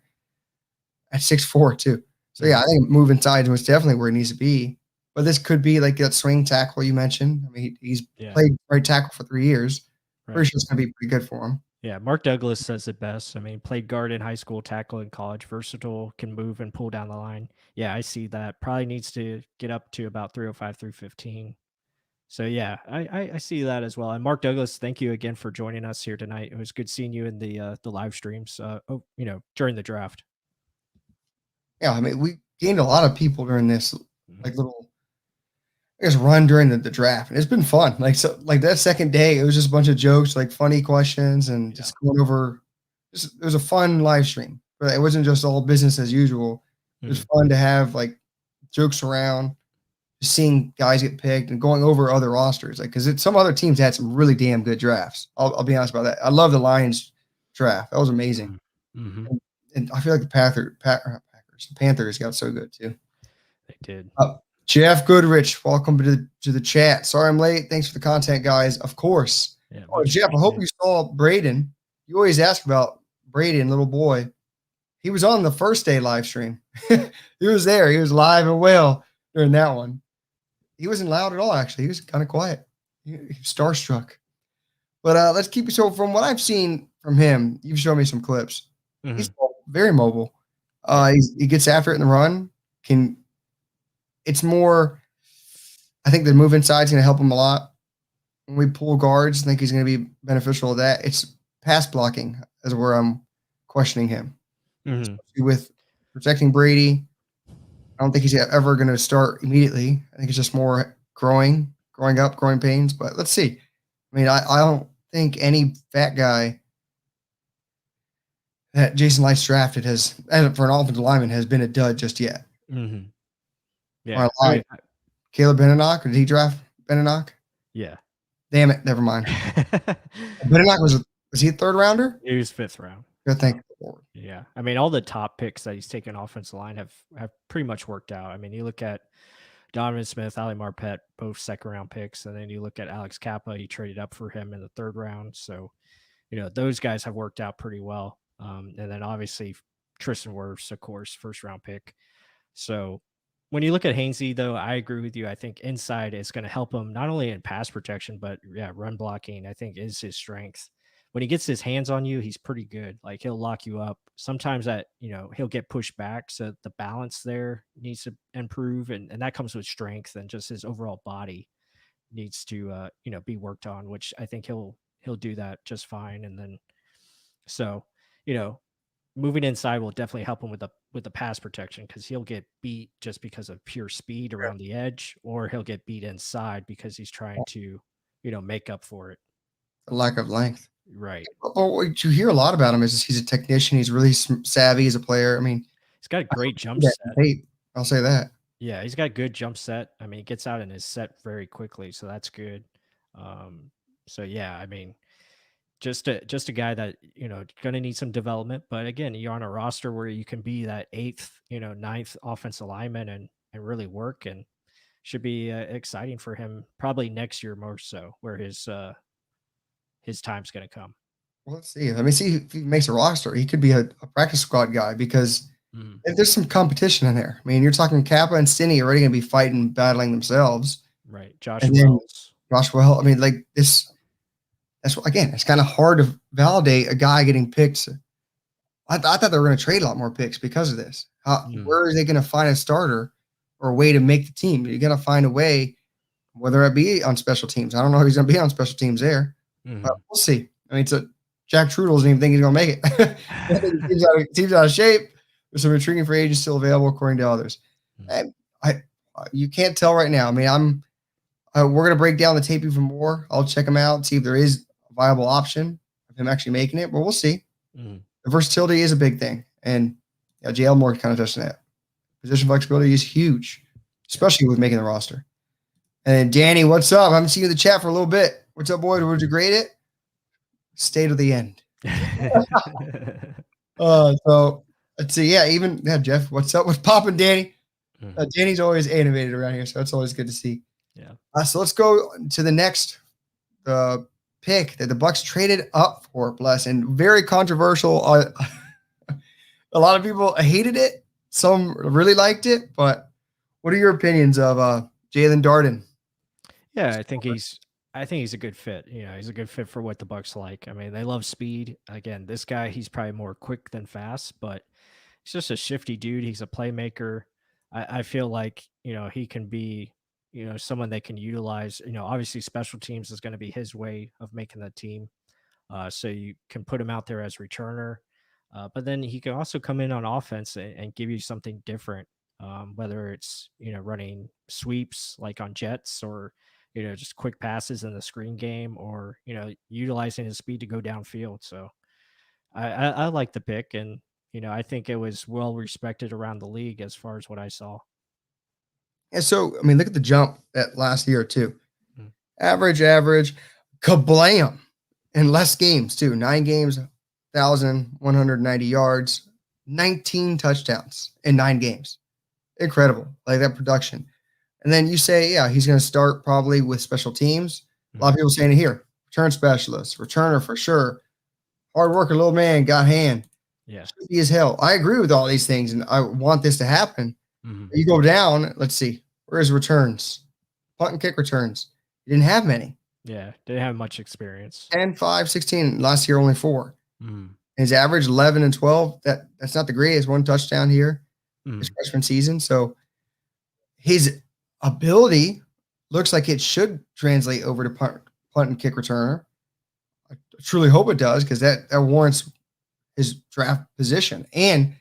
Speaker 2: At 6'4", too. So yeah,
Speaker 1: Hmm.
Speaker 2: I think moving sides was definitely where it needs to be. But this could be like that swing tackle you mentioned. I mean, he's
Speaker 1: Yeah.
Speaker 2: played right tackle for 3 years. Pretty
Speaker 1: Right.
Speaker 2: sure it's gonna be pretty good for him.
Speaker 1: Yeah, Mark Douglas says it best. I mean, played guard in high school, tackle in college, versatile, can move and pull down the line. Yeah, I see that. Probably needs to get up to about 305, 315. So yeah, I see that as well. And Mark Douglas, thank you again for joining us here tonight. It was good seeing you in the live streams. During the draft.
Speaker 2: Yeah, I mean, we gained a lot of people during this
Speaker 1: Mhm.
Speaker 2: like little I guess run during the draft. And it's been fun. Like so like that second day, it was just a bunch of jokes, like funny questions and
Speaker 1: Yeah.
Speaker 2: just going over just it was a fun live stream. But it wasn't just all business as usual. It was
Speaker 1: Mhm.
Speaker 2: fun to have like jokes around, just seeing guys get picked and going over other rosters. Like because some other teams had some really damn good drafts. I'll be honest about that. I love the Lions draft. That was amazing.
Speaker 1: Mhm. Mhm.
Speaker 2: And I feel like the Packers, the Panthers got so good too.
Speaker 1: They did.
Speaker 2: Uh, Jeff Goodrich, welcome to the chat. Sorry I'm late. Thanks for the content, guys. Of course.
Speaker 1: Yeah,
Speaker 2: Oh,
Speaker 1: much
Speaker 2: Jeff, I hope
Speaker 1: appreciated.
Speaker 2: you saw Braden. You always ask about Braden, little boy. He was on the first day live stream. He was there. He was live and well during that one. He wasn't loud at all, actually. He was kind of quiet. He was starstruck. But let's keep it. So, from what I've seen from him, you've shown me some clips. He's
Speaker 1: Mhm.
Speaker 2: very mobile.
Speaker 1: Yeah.
Speaker 2: He gets after it in the run. Can It's more I think the move inside is going to help him a lot. When we pull guards, I think he's going to be beneficial of that. It's pass blocking is where I'm questioning him,
Speaker 1: Mhm.
Speaker 2: especially with protecting Brady. I don't think he's ever going to start immediately. I think it's just more growing up, growing pains. But let's see. I mean, I don't think any fat guy that Jason Licht's drafted has, and for an offensive lineman, has been a dud just yet.
Speaker 1: Mhm.
Speaker 2: Or
Speaker 1: Yeah.
Speaker 2: I
Speaker 1: I
Speaker 2: lied.
Speaker 1: mean,
Speaker 2: Caleb Beninock, or did he draft Beninock?
Speaker 1: yeah.
Speaker 2: Damn it, never mind. Beninock was he a third rounder?
Speaker 1: He was 5th round.
Speaker 2: Good, thank the Lord.
Speaker 1: Yeah. I mean, all the top picks that he's taken offensive line have pretty much worked out. I mean, you look at Donovan Smith, Ali Marpet, both second round picks, and then you look at Alex Kappa, he traded up for him in the 3rd round. So, those guys have worked out pretty well. And then obviously Tristan Wirfs, of course, 1st round pick. So when you look at Hainsey, though, I agree with you. I think inside is going to help him not only in pass protection, but yeah, run blocking, I think is his strength. When he gets his hands on you, he's pretty good. Like he'll lock you up. Sometimes he'll get pushed back. So the balance there needs to improve. And that comes with strength and just his overall body needs to be worked on, which I think he'll do that just fine. And then so, you know, moving inside will definitely help him with the pass protection because he'll get beat just because of pure speed around the edge, or he'll get beat inside because he's trying to, make up for it.
Speaker 2: The lack of length.
Speaker 1: Right.
Speaker 2: Well, what you hear a lot about him is he's a technician. He's really savvy as a player. I mean,
Speaker 1: He's got a
Speaker 2: I
Speaker 1: great
Speaker 2: see
Speaker 1: jump
Speaker 2: that in
Speaker 1: set.
Speaker 2: tape. I'll say that.
Speaker 1: Yeah, he's got good jump set. I mean, he gets out in his set very quickly, so that's good. Um, so yeah, I mean, just a guy that, gonna need some development. But again, you're on a roster where you can be that eighth, ninth offensive lineman and really work, and should be exciting for him probably next year more so, where his time's gonna come.
Speaker 2: Well, let's see. Let me see if he makes a roster. He could be a practice squad guy because
Speaker 1: Mhm.
Speaker 2: if there's some competition in there. I mean, you're talking Kappa and Stinney already going to be fighting, battling themselves,
Speaker 1: Right, Josh
Speaker 2: and then
Speaker 1: Wells.
Speaker 2: Josh Well. I mean, like this. That's again, it's kind of hard to validate a guy getting picked. I thought they were going to trade a lot more picks because of this.
Speaker 1: Mhm.
Speaker 2: Where are they going to find a starter or a way to make the team? You got to find a way, whether it be on special teams. I don't know if he's going to be on special teams there, but
Speaker 1: Mhm.
Speaker 2: we'll see. I mean, Jack Trudel doesn't even think he's going to make it. I think team's out of shape. There's some intriguing free agents still available, according to others.
Speaker 1: Mhm.
Speaker 2: And you can't tell right now. I mean, we're going to break down the tape even more. I'll check him out, see if there is a viable option of him actually making it, but we'll see.
Speaker 1: Mhm.
Speaker 2: The versatility is a big thing. And yeah, JL Moore kind of touched on that. Position flexibility is huge, especially with making the roster. And then Danny, what's up? I haven't seen you in the chat for a little bit. What's up, boy? Would you grade it? State of the end. So let's see. Yeah, Jeff, what's up? What's popping, Danny?
Speaker 1: Mhm.
Speaker 2: Danny's always animated around here, so that's always good to see.
Speaker 1: Yeah.
Speaker 2: So let's go to the next pick that the Bucs traded up for, bless, and very controversial. A lot of people hated it. Some really liked it. But what are your opinions of Jalen Darden?
Speaker 1: Yeah, I think he's a good fit. He's a good fit for what the Bucks like. I mean, they love speed. Again, this guy, he's probably more quick than fast, but he's just a shifty dude. He's a playmaker. I feel like, he can be, someone they can utilize. Obviously special teams is going to be his way of making the team. So you can put him out there as returner. But then he can also come in on offense and give you something different. Whether it's, running sweeps like on jets, or, just quick passes in the screen game, or, utilizing his speed to go downfield. So I like the pick, and, I think it was well respected around the league as far as what I saw.
Speaker 2: And so, I mean, look at the jump that last year, too.
Speaker 1: Mm.
Speaker 2: Average, kablam, in less games, too. 9 games, 1,190 yards, 19 touchdowns in 9 games. Incredible. Like that production. And then you say, yeah, he's going to start probably with special teams. A lot of
Speaker 1: Mhm.
Speaker 2: people saying it here, return specialist, returner for sure. Hard worker, little man, got hand.
Speaker 1: Yeah.
Speaker 2: Shifty as hell. I agree with all these things, and I want this to happen.
Speaker 1: Mhm.
Speaker 2: You go down, let's see, where's returns? Punt and kick returns. You didn't have many.
Speaker 1: Yeah. Didn't have much experience.
Speaker 2: 10, 5, 16. Last year, only 4.
Speaker 1: Mhm.
Speaker 2: His average 11 and 12. That's not the greatest. 1 touchdown here his
Speaker 1: Mhm.
Speaker 2: freshman season. So his ability looks like it should translate over to punt and kick returner. I truly hope it does, because that warrants his draft position. And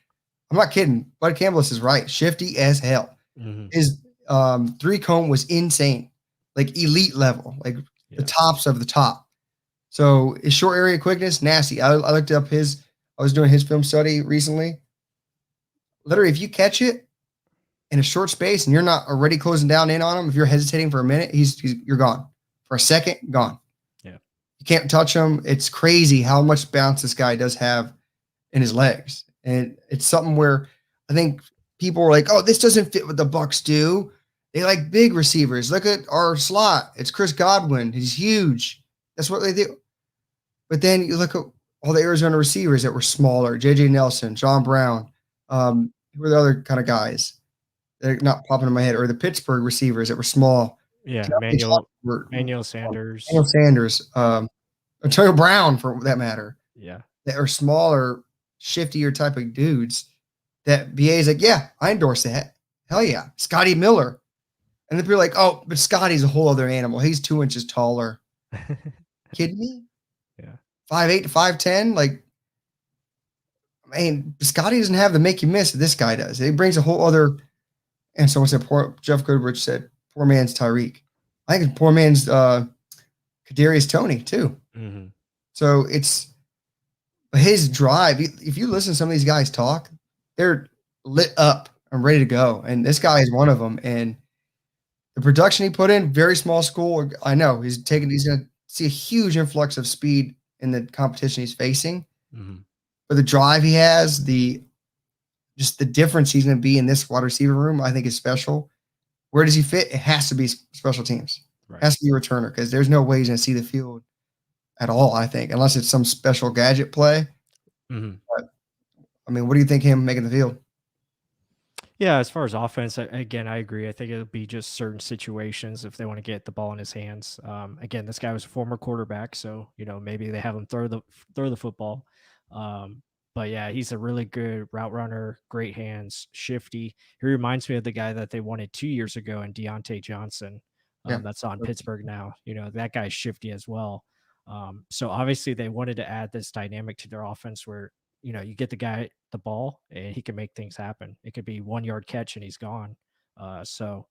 Speaker 2: I'm not kidding. Bud Campbell is right. Shifty as hell.
Speaker 1: Mhm.
Speaker 2: His 3-cone was insane, like elite level, like the
Speaker 1: Yeah.
Speaker 2: tops of the top. So his short area quickness, nasty. I looked up I was doing his film study recently. Literally, if you catch it in a short space and you're not already closing down in on him, if you're hesitating for a minute, you're gone. For a second, gone.
Speaker 1: Yeah.
Speaker 2: You can't touch him. It's crazy how much bounce this guy does have in his legs. And it's something where I think people are like, oh, this doesn't fit what the Bucs do. They like big receivers. Look at our slot. It's Chris Godwin. He's huge. That's what they do. But then you look at all the Arizona receivers that were smaller, JJ Nelson, John Brown, who were the other kind of guys? They're not popping in my head, or the Pittsburgh receivers that were small.
Speaker 1: Yeah.
Speaker 2: Deontay Johnson
Speaker 1: Manuel
Speaker 2: Daniel
Speaker 1: Sanders.
Speaker 2: Sanders, Antonio Brown, for that matter,
Speaker 1: Yeah.
Speaker 2: that are smaller, shiftier type of dudes. That BA is like, yeah, I endorse that. Hell yeah, Scotty Miller. And then people are like, oh, but Scotty's a whole other animal. He's 2 inches taller. Kidding me?
Speaker 1: Yeah.
Speaker 2: 5'8" to 5'10". Like, I mean, Scotty doesn't have the make you miss that this guy does. He brings a whole other. And someone said, poor Jeff Goodrich said, poor man's Tyreek. I think it's poor man's Kadarius Toney too.
Speaker 1: Mm-hmm.
Speaker 2: So it's his drive. If you listen to some of these guys talk, they're lit up and ready to go. And this guy is one of them. And the production he put in, very small school. I know he's going to see a huge influx of speed in the competition he's facing.
Speaker 1: Mhm.
Speaker 2: But the drive he has, the just the difference he's going to be in this wide receiver room, I think is special. Where does he fit? It has to be special teams. It
Speaker 1: Right.
Speaker 2: has to be a returner because there's no way he's going to see the field at all, I think, unless it's some special gadget play.
Speaker 1: Mhm.
Speaker 2: But I mean, what do you think him making the field?
Speaker 1: Yeah, as far as offense, again, I agree. I think it'll be just certain situations if they want to get the ball in his hands. Again, this guy was a former quarterback, so maybe they have him throw the football. Um, but yeah, he's a really good route runner, great hands, shifty. He reminds me of the guy that they wanted 2 years ago in Diante Johnson.
Speaker 2: Yeah.
Speaker 1: That's on Pittsburgh now. That guy's shifty as well. So obviously they wanted to add this dynamic to their offense where you get the guy the ball and he can make things happen. It could be 1 yard catch and he's gone. So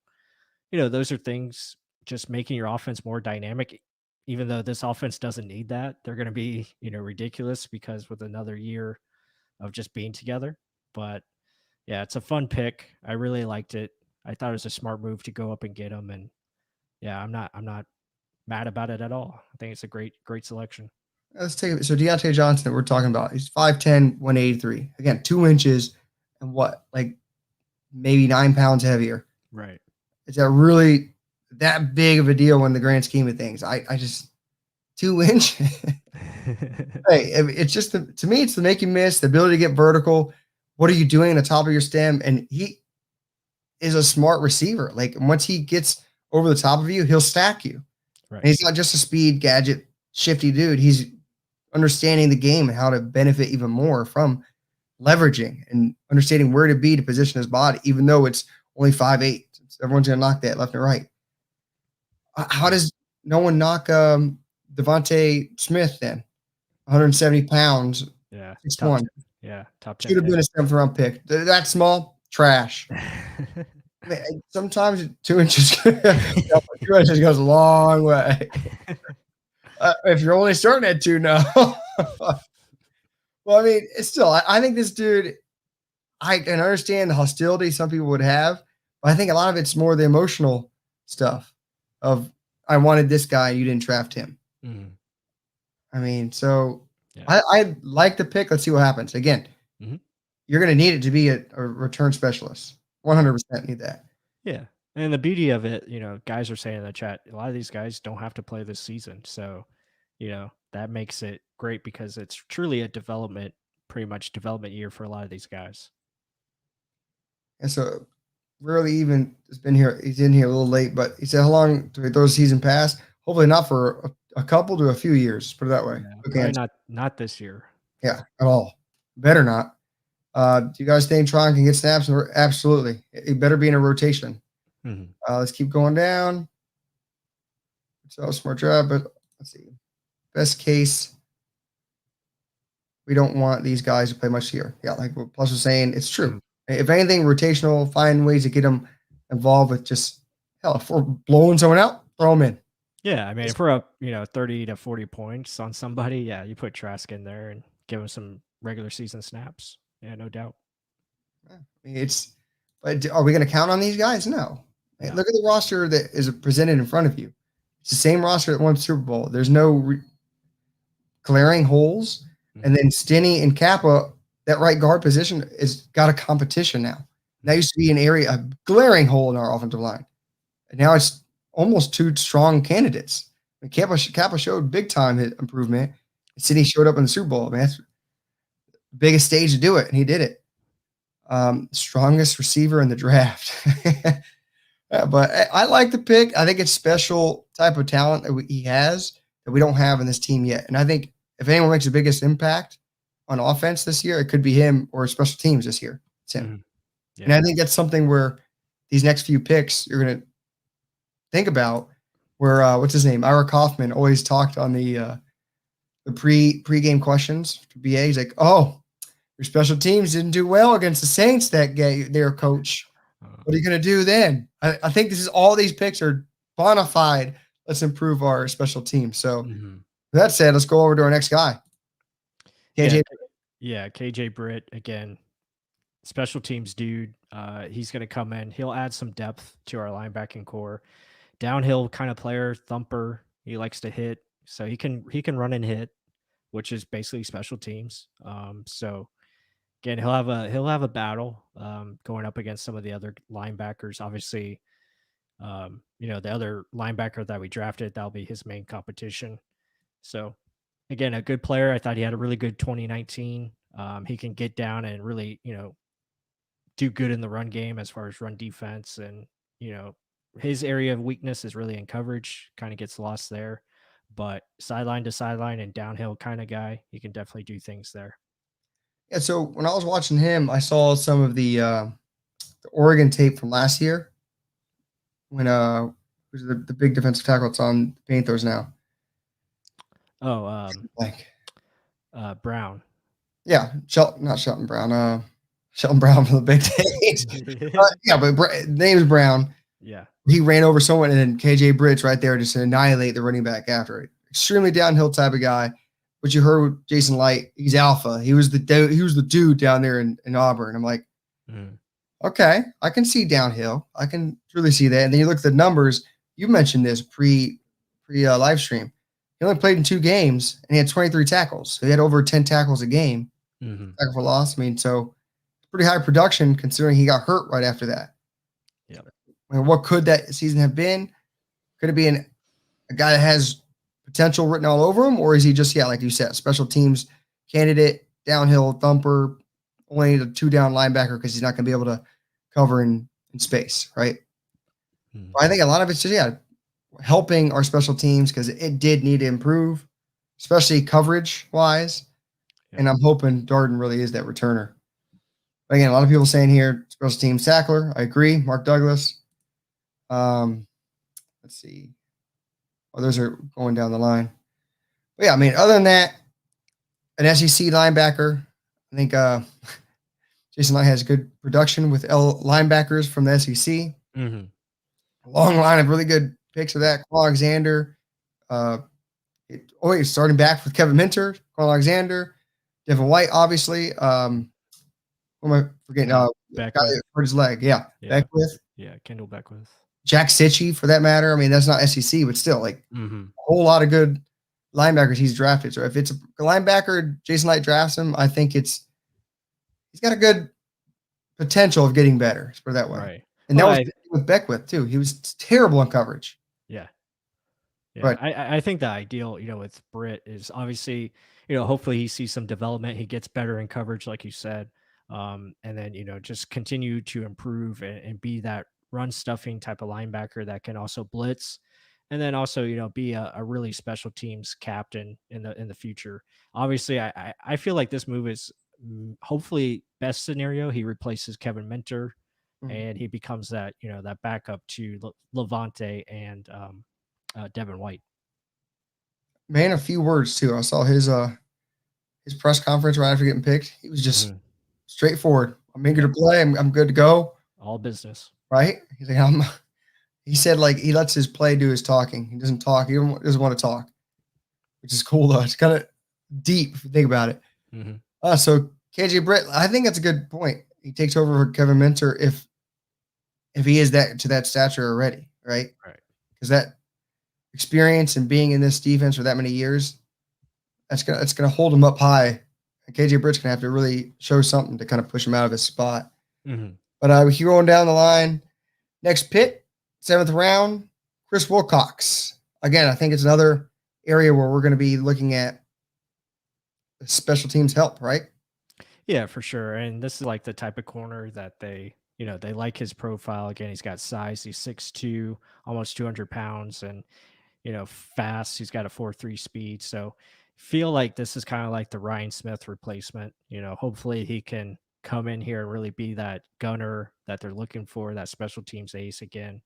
Speaker 1: those are things just making your offense more dynamic. Even though this offense doesn't need that, they're going to be ridiculous because with another year of just being together. But yeah, it's a fun pick. I really liked it. I thought it was a smart move to go up and get him, and yeah, I'm not mad about it at all. I think it's a great selection.
Speaker 2: Let's take it. So Deontay Johnson that we're talking about, he's 5'10", 183. Again, 2 inches and what, like maybe 9 pounds heavier.
Speaker 1: Right.
Speaker 2: Is that really that big of a deal in the grand scheme of things? I just 2 inches. Hey, it's just to me, it's the make you miss, the ability to get vertical. What are you doing at the top of your stem? And he is a smart receiver. Like once he gets over the top of you, he'll stack you. And
Speaker 1: Right.
Speaker 2: he's not just a speed gadget shifty dude. He's understanding the game and how to benefit even more from leveraging and understanding where to be to position his body, even though it's only 5'8". Everyone's gonna knock that left and right. How
Speaker 1: Yeah.
Speaker 2: does no one knock Devontae Smith then? 170 pounds,
Speaker 1: Yeah. Top
Speaker 2: 6'1".
Speaker 1: 10. Yeah. Top 10
Speaker 2: Should have
Speaker 1: pick.
Speaker 2: been a seventh round pick. That small, trash. Man, sometimes 2 inches, 2 inches goes a long way. If you're only starting at two now. Well, I mean, it's still, I think this dude, I can understand the hostility some people would have, but I think a lot of it's more the emotional stuff of I wanted this guy, you didn't draft him.
Speaker 1: Mhm.
Speaker 2: I mean, so
Speaker 1: Yeah.
Speaker 2: I like the pick. Let's see what happens. Again,
Speaker 1: Mhm.
Speaker 2: you're going to need it to be a return specialist. 100% need that.
Speaker 1: Yeah. And the beauty of it, guys are saying in the chat, a lot of these guys don't have to play this season. So, that makes it great because it's truly a pretty much development year for a lot of these guys.
Speaker 2: And so, really, even has been here. He's in here a little late, but he said, "How long do we throw the season pass? Hopefully, not for a couple to a few years. Put it that way.
Speaker 1: Yeah.
Speaker 2: Okay,
Speaker 1: Probably not this year.
Speaker 2: yeah, at all. Better not. Do you guys think Tron can get snaps? Absolutely. It better be in a rotation.
Speaker 1: Mhm.
Speaker 2: Let's keep going down. So smart job, but let's see. Best case, we don't want these guys to play much here. Yeah, like what Plus was saying, it's true.
Speaker 1: Mhm.
Speaker 2: If anything, rotational, find ways to get them involved with just hell. If we're blowing someone out, throw them in.
Speaker 1: Yeah. I mean,
Speaker 2: It's-
Speaker 1: if we're up, 30 to 40 points on somebody, yeah, you put Trask in there and give him some regular season snaps. Yeah, no doubt.
Speaker 2: It's, but are we going to count on these guys? No. Hey,
Speaker 1: No.
Speaker 2: look at the roster that is presented in front of you. It's the same roster that won the Super Bowl. There's no glaring holes. And
Speaker 1: Mhm.
Speaker 2: then Stinney and Kappa, that right guard position is got a competition now. That
Speaker 1: Mhm.
Speaker 2: used to be an area, a glaring hole in our offensive line. And now it's almost two strong candidates. And Kappa showed big time improvement. Stinney showed up in the Super Bowl. I mean, that's the biggest stage to do it, and he did it. Strongest receiver in the draft. But I like the pick. I think it's special type of talent that he has that we don't have in this team yet. And I think if anyone makes the biggest impact on offense this year, it could be him or special teams this year. It's him.
Speaker 1: Mhm.
Speaker 2: And I
Speaker 1: Yeah.
Speaker 2: think that's something where these next few picks you're going to think about. Where what's his name? Ira Kaufman always talked on the pregame questions to BA. He's like, "Oh, your special teams didn't do well against the Saints that game, their coach.
Speaker 1: Uh,
Speaker 2: What are you going to do then?" I think this is all these picks are bona fide. Let's improve our special teams. So, with
Speaker 1: mhm.
Speaker 2: that said, let's go over to our next guy,
Speaker 1: Yeah.
Speaker 2: KJ.
Speaker 1: Yeah. KJ Britt again. Special teams dude. He's going to come in. He'll add some depth to our linebacking core. Downhill kind of player, thumper. He likes to hit, so he can run and hit. which is basically special teams. So again, he'll have a battle going up against some of the other linebackers. Obviously, the other linebacker that we drafted, that'll be his main competition. So again, a good player. I thought he had a really good 2019. He can get down and really, do good in the run game as far as run defense. And, you know, his area of weakness is really in coverage, kind of gets lost there. But sideline to sideline and downhill kind of guy, he can definitely do things there.
Speaker 2: Yeah, so when I was watching him, I saw some of the Oregon tape from last year when who's the big defensive tackle that's on the Panthers now.
Speaker 1: Oh,
Speaker 2: Like,
Speaker 1: Brown.
Speaker 2: yeah, not Shelton Brown. Shelton Brown for the big days. Yeah, but name's Brown.
Speaker 1: Yeah.
Speaker 2: He ran over someone, and then KJ Bridge right there just annihilate the running back after it. Extremely downhill type of guy. What you heard with Jason Light, he's alpha. He was the dude down there in Auburn. I'm like, okay, I can see downhill. I can really see that. And then you look at the numbers. You mentioned this pre live stream. He only played in 2 games, and he had 23 tackles. So he had over 10 tackles a game. Tackle for loss. I mean, so pretty high production considering he got hurt right after that.
Speaker 1: Yeah.
Speaker 2: I mean, what could that season have been? Could it be a guy that has potential written all over him, or is he just, like you said, special teams candidate, downhill thumper, only a 2-down linebacker because he's not going to be able to cover in space, right? I think a lot of it's just, helping our special teams because it did need to improve, especially coverage wise. Yeah. And I'm hoping Darden really is that returner. But again, a lot of people saying here, special teams tackler. I agree. Mark Douglas. Let's see. Others are going down the line. But yeah, I mean, other than that, an SEC linebacker. I think Jason Light has good production with linebackers from the SEC. Long line of really good picks of that. Carl Alexander. Starting back with Kevin Minter, Carl Alexander, Devin White, obviously. Who am I forgetting? Beckwith. Hurt his leg. Yeah. Beckwith.
Speaker 1: Yeah, Kendall Beckwith.
Speaker 2: Jack Sitchie, for that matter. I mean, that's not SEC, but still, a whole lot of good linebackers he's drafted. So if it's a linebacker, Jason Light drafts him, I think he's got a good potential of getting better. Let's put it that way.
Speaker 1: Right.
Speaker 2: And that was with Beckwith too. He was terrible in coverage.
Speaker 1: Yeah. Yeah. I think the ideal, with Britt is obviously, hopefully he sees some development. He gets better in coverage, like you said. And then, just continue to improve and be that run stuffing type of linebacker that can also blitz. And then also, be a really special teams captain in the future. Obviously, I feel like this move is hopefully best scenario. He replaces Kevin Minter and he becomes that, that backup to Levante and Devin White.
Speaker 2: Man, a few words too. I saw his press conference right after getting picked. He was just straightforward. I'm eager to play. I'm good to go.
Speaker 1: All business.
Speaker 2: Right? He's like, he said he lets his play do his talking. He doesn't talk. He doesn't want to talk, which is cool though. It's kind of deep if you think about it. So KJ Britt, I think that's a good point. He takes over for Kevin Minter if he is to that stature already, right?
Speaker 1: Right.
Speaker 2: Because that experience and being in this defense for that many years, that's gonna hold him up high. And KJ Britt's gonna have to really show something to kind of push him out of his spot. But we keep going down the line. Next pick, 7th round, Chris Wilcox. Again, I think it's another area where we're going to be looking at special teams help, right?
Speaker 1: Yeah, for sure. And this is like the type of corner that they like his profile. Again, he's got size. He's 6'2", almost 200 pounds, and fast. He's got a 4.3 speed. So feel like this is kind of like the Ryan Smith replacement. Hopefully he can come in here and really be that gunner that they're looking for, that special teams ace again.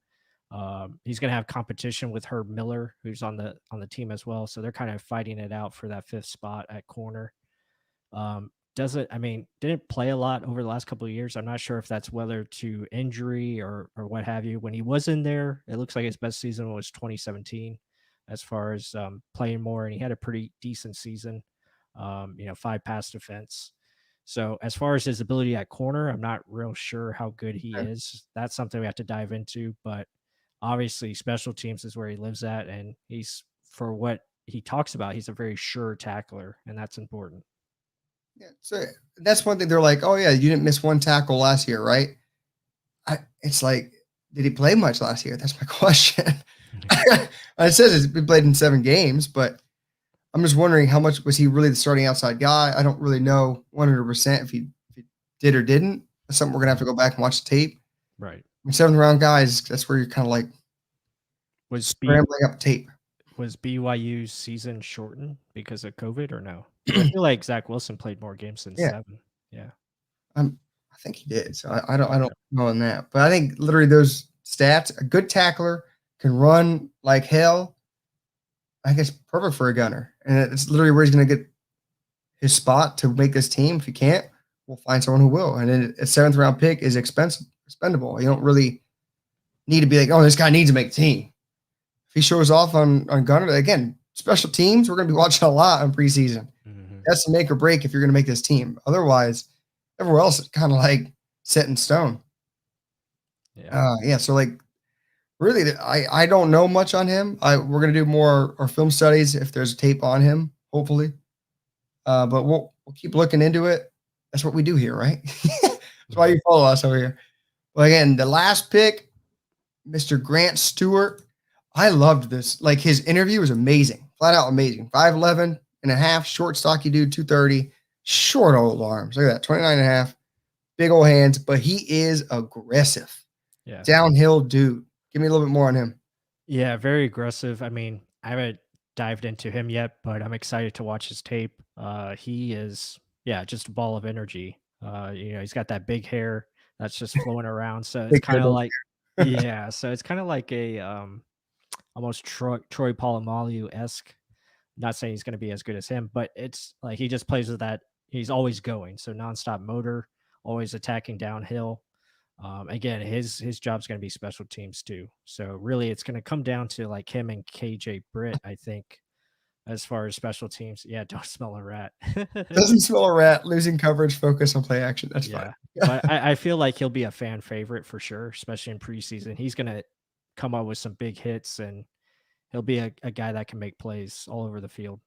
Speaker 1: He's going to have competition with Herb Miller, who's on the team as well. So they're kind of fighting it out for that 5th spot at corner. Didn't play a lot over the last couple of years. I'm not sure if that's whether to injury or what have you. When he was in there, it looks like his best season was 2017 as far as playing more, and he had a pretty decent season, 5 pass defense. So as far as his ability at corner, I'm not real sure how good he is. That's something we have to dive into, but obviously special teams is where he lives at, and he's, for what he talks about he's a very sure tackler, and that's important.
Speaker 2: Yeah, so that's one thing. They're like, "Oh yeah, you didn't miss one tackle last year, right?" It's like, did he play much last year? That's my question. It says he played in 7 games, but I'm just wondering how much was he really the starting outside guy? I don't really know 100% if he did or didn't. That's something we're gonna have to go back and watch the tape.
Speaker 1: Right.
Speaker 2: I mean, 7th round guys, that's where you're kind of like
Speaker 1: Was B
Speaker 2: scrambling up tape.
Speaker 1: was BYU's season shortened because of COVID or no? Because I feel like Zach Wilson played more games than
Speaker 2: Yeah,
Speaker 1: 7. Yeah.
Speaker 2: I think he did. So I don't
Speaker 1: Okay.
Speaker 2: know on that, but I think literally those stats, a good tackler can run like hell. I guess perfect for a gunner, and it's literally where he's going to get his spot to make this team. If he can't, we'll find someone who will. And then a 7th round pick is expendable. You don't really need to be like, oh, this guy needs to make the team. If he shows off on gunner again, special teams, we're going to be watching a lot in preseason.
Speaker 1: Mhm.
Speaker 2: That's the make or break if you're going to make this team. Otherwise, everywhere else is kind of like set in stone.
Speaker 1: Yeah.
Speaker 2: Yeah. So like, really, I don't know much on him. We're gonna do more our film studies if there's tape on him, hopefully. But we'll keep looking into it. That's what we do here, right? That's why
Speaker 1: Mhm.
Speaker 2: you follow us over here. Well, again, the last pick, Mr. Grant Stewart. I loved this. Like his interview was amazing, flat out amazing. 5'11 and a half, short, stocky dude, 230, short old arms. Look at that, 29 and a half, big old hands, but he is aggressive.
Speaker 1: Yeah.
Speaker 2: Downhill dude. Give me a little bit more on him.
Speaker 1: Yeah, very aggressive. I mean, I haven't dived into him yet, but I'm excited to watch his tape. He is, yeah, just a ball of energy. He's got that big hair that's just flowing around. So it's
Speaker 2: Big hair,
Speaker 1: kind of
Speaker 2: no
Speaker 1: like, yeah, so it's kind of like a almost Troy Polamalu esque. Not saying he's going to be as good as him, but it's like he just plays with that. He's always going, so nonstop motor, always attacking downhill. Again, his job's going to be special teams too. So really, it's going to come down to like him and KJ Britt, I think, as far as special teams. Yeah, don't smell a rat.
Speaker 2: Doesn't smell a rat, losing coverage, focus on play action. That's fine.
Speaker 1: Yeah, but I feel like he'll be a fan favorite for sure, especially in preseason. He's going to come up with some big hits, and he'll be a guy that can make plays all over the field.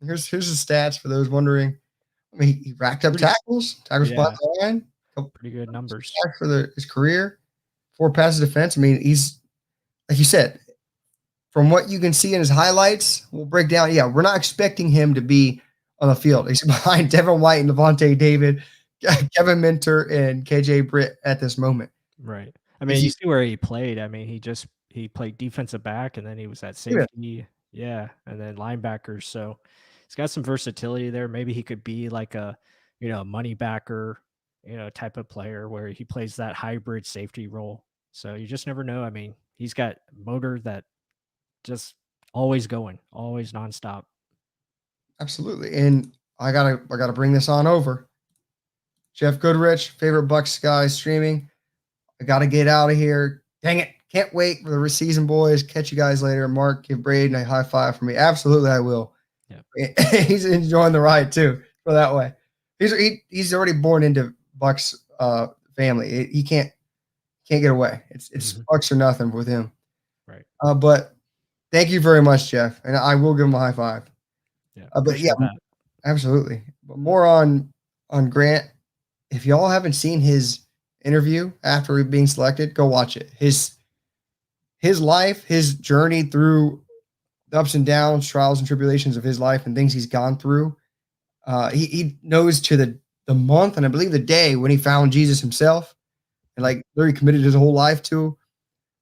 Speaker 2: Here's the stats for those wondering. I mean, he racked up
Speaker 1: Pretty,
Speaker 2: tackles behind
Speaker 1: yeah,
Speaker 2: the line, couple
Speaker 1: pretty good numbers.
Speaker 2: sacks for his career, 4 passes defense. I mean, he's like you said, from what you can see in his highlights, we'll break down. Yeah, we're not expecting him to be on the field. He's behind Devin White and Levante David, Kevin Minter, and KJ Britt at this moment.
Speaker 1: Right. I mean,
Speaker 2: Is
Speaker 1: you
Speaker 2: he?
Speaker 1: see where he played. I mean, he played defensive back and then he was at safety. Yeah. And then linebackers. So he's got some versatility there. Maybe he could be like a money backer, type of player where he plays that hybrid safety role. So you just never know. I mean, he's got motor that just always going, always nonstop.
Speaker 2: Absolutely. And I gotta bring this on over. Jeff Goodrich, favorite Bucks guy streaming. I gotta get out of here. Dang it. Can't wait for the season, boys. Catch you guys later. Mark, give Braden a high five for me. Absolutely, I will.
Speaker 1: Yeah.
Speaker 2: He's enjoying the ride too, for that way. He's already born into Bucks family. He can't get away. It's
Speaker 1: Mhm.
Speaker 2: Bucks or nothing with him.
Speaker 1: Right.
Speaker 2: But thank you very much, Jeff. And I will give him a high five.
Speaker 1: Yeah.
Speaker 2: But yeah,
Speaker 1: Appreciate that.
Speaker 2: absolutely. But more on Grant. If y'all haven't seen his interview after being selected, go watch it. His life, his journey through the ups and downs, trials and tribulations of his life, and things he's gone through. He knows to the month and I believe the day when he found Jesus himself, and like literally committed his whole life the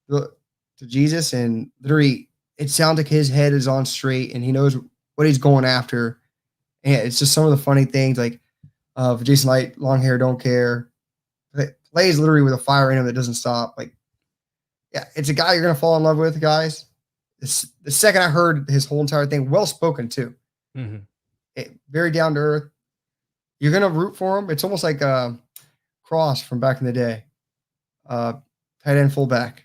Speaker 2: to Jesus, and literally it sounds like his head is on straight and he knows what he's going after. And it's just some of the funny things like for Jason Light, long hair, don't care. Plays literally with a fire in him that doesn't stop. Like, yeah, it's a guy you're gonna fall in love with, guys. The second I heard his whole entire thing, well spoken too,
Speaker 1: Mhm.
Speaker 2: very down to earth. You're gonna root for him. It's almost like Cross from back in the day, uh, tight end fullback.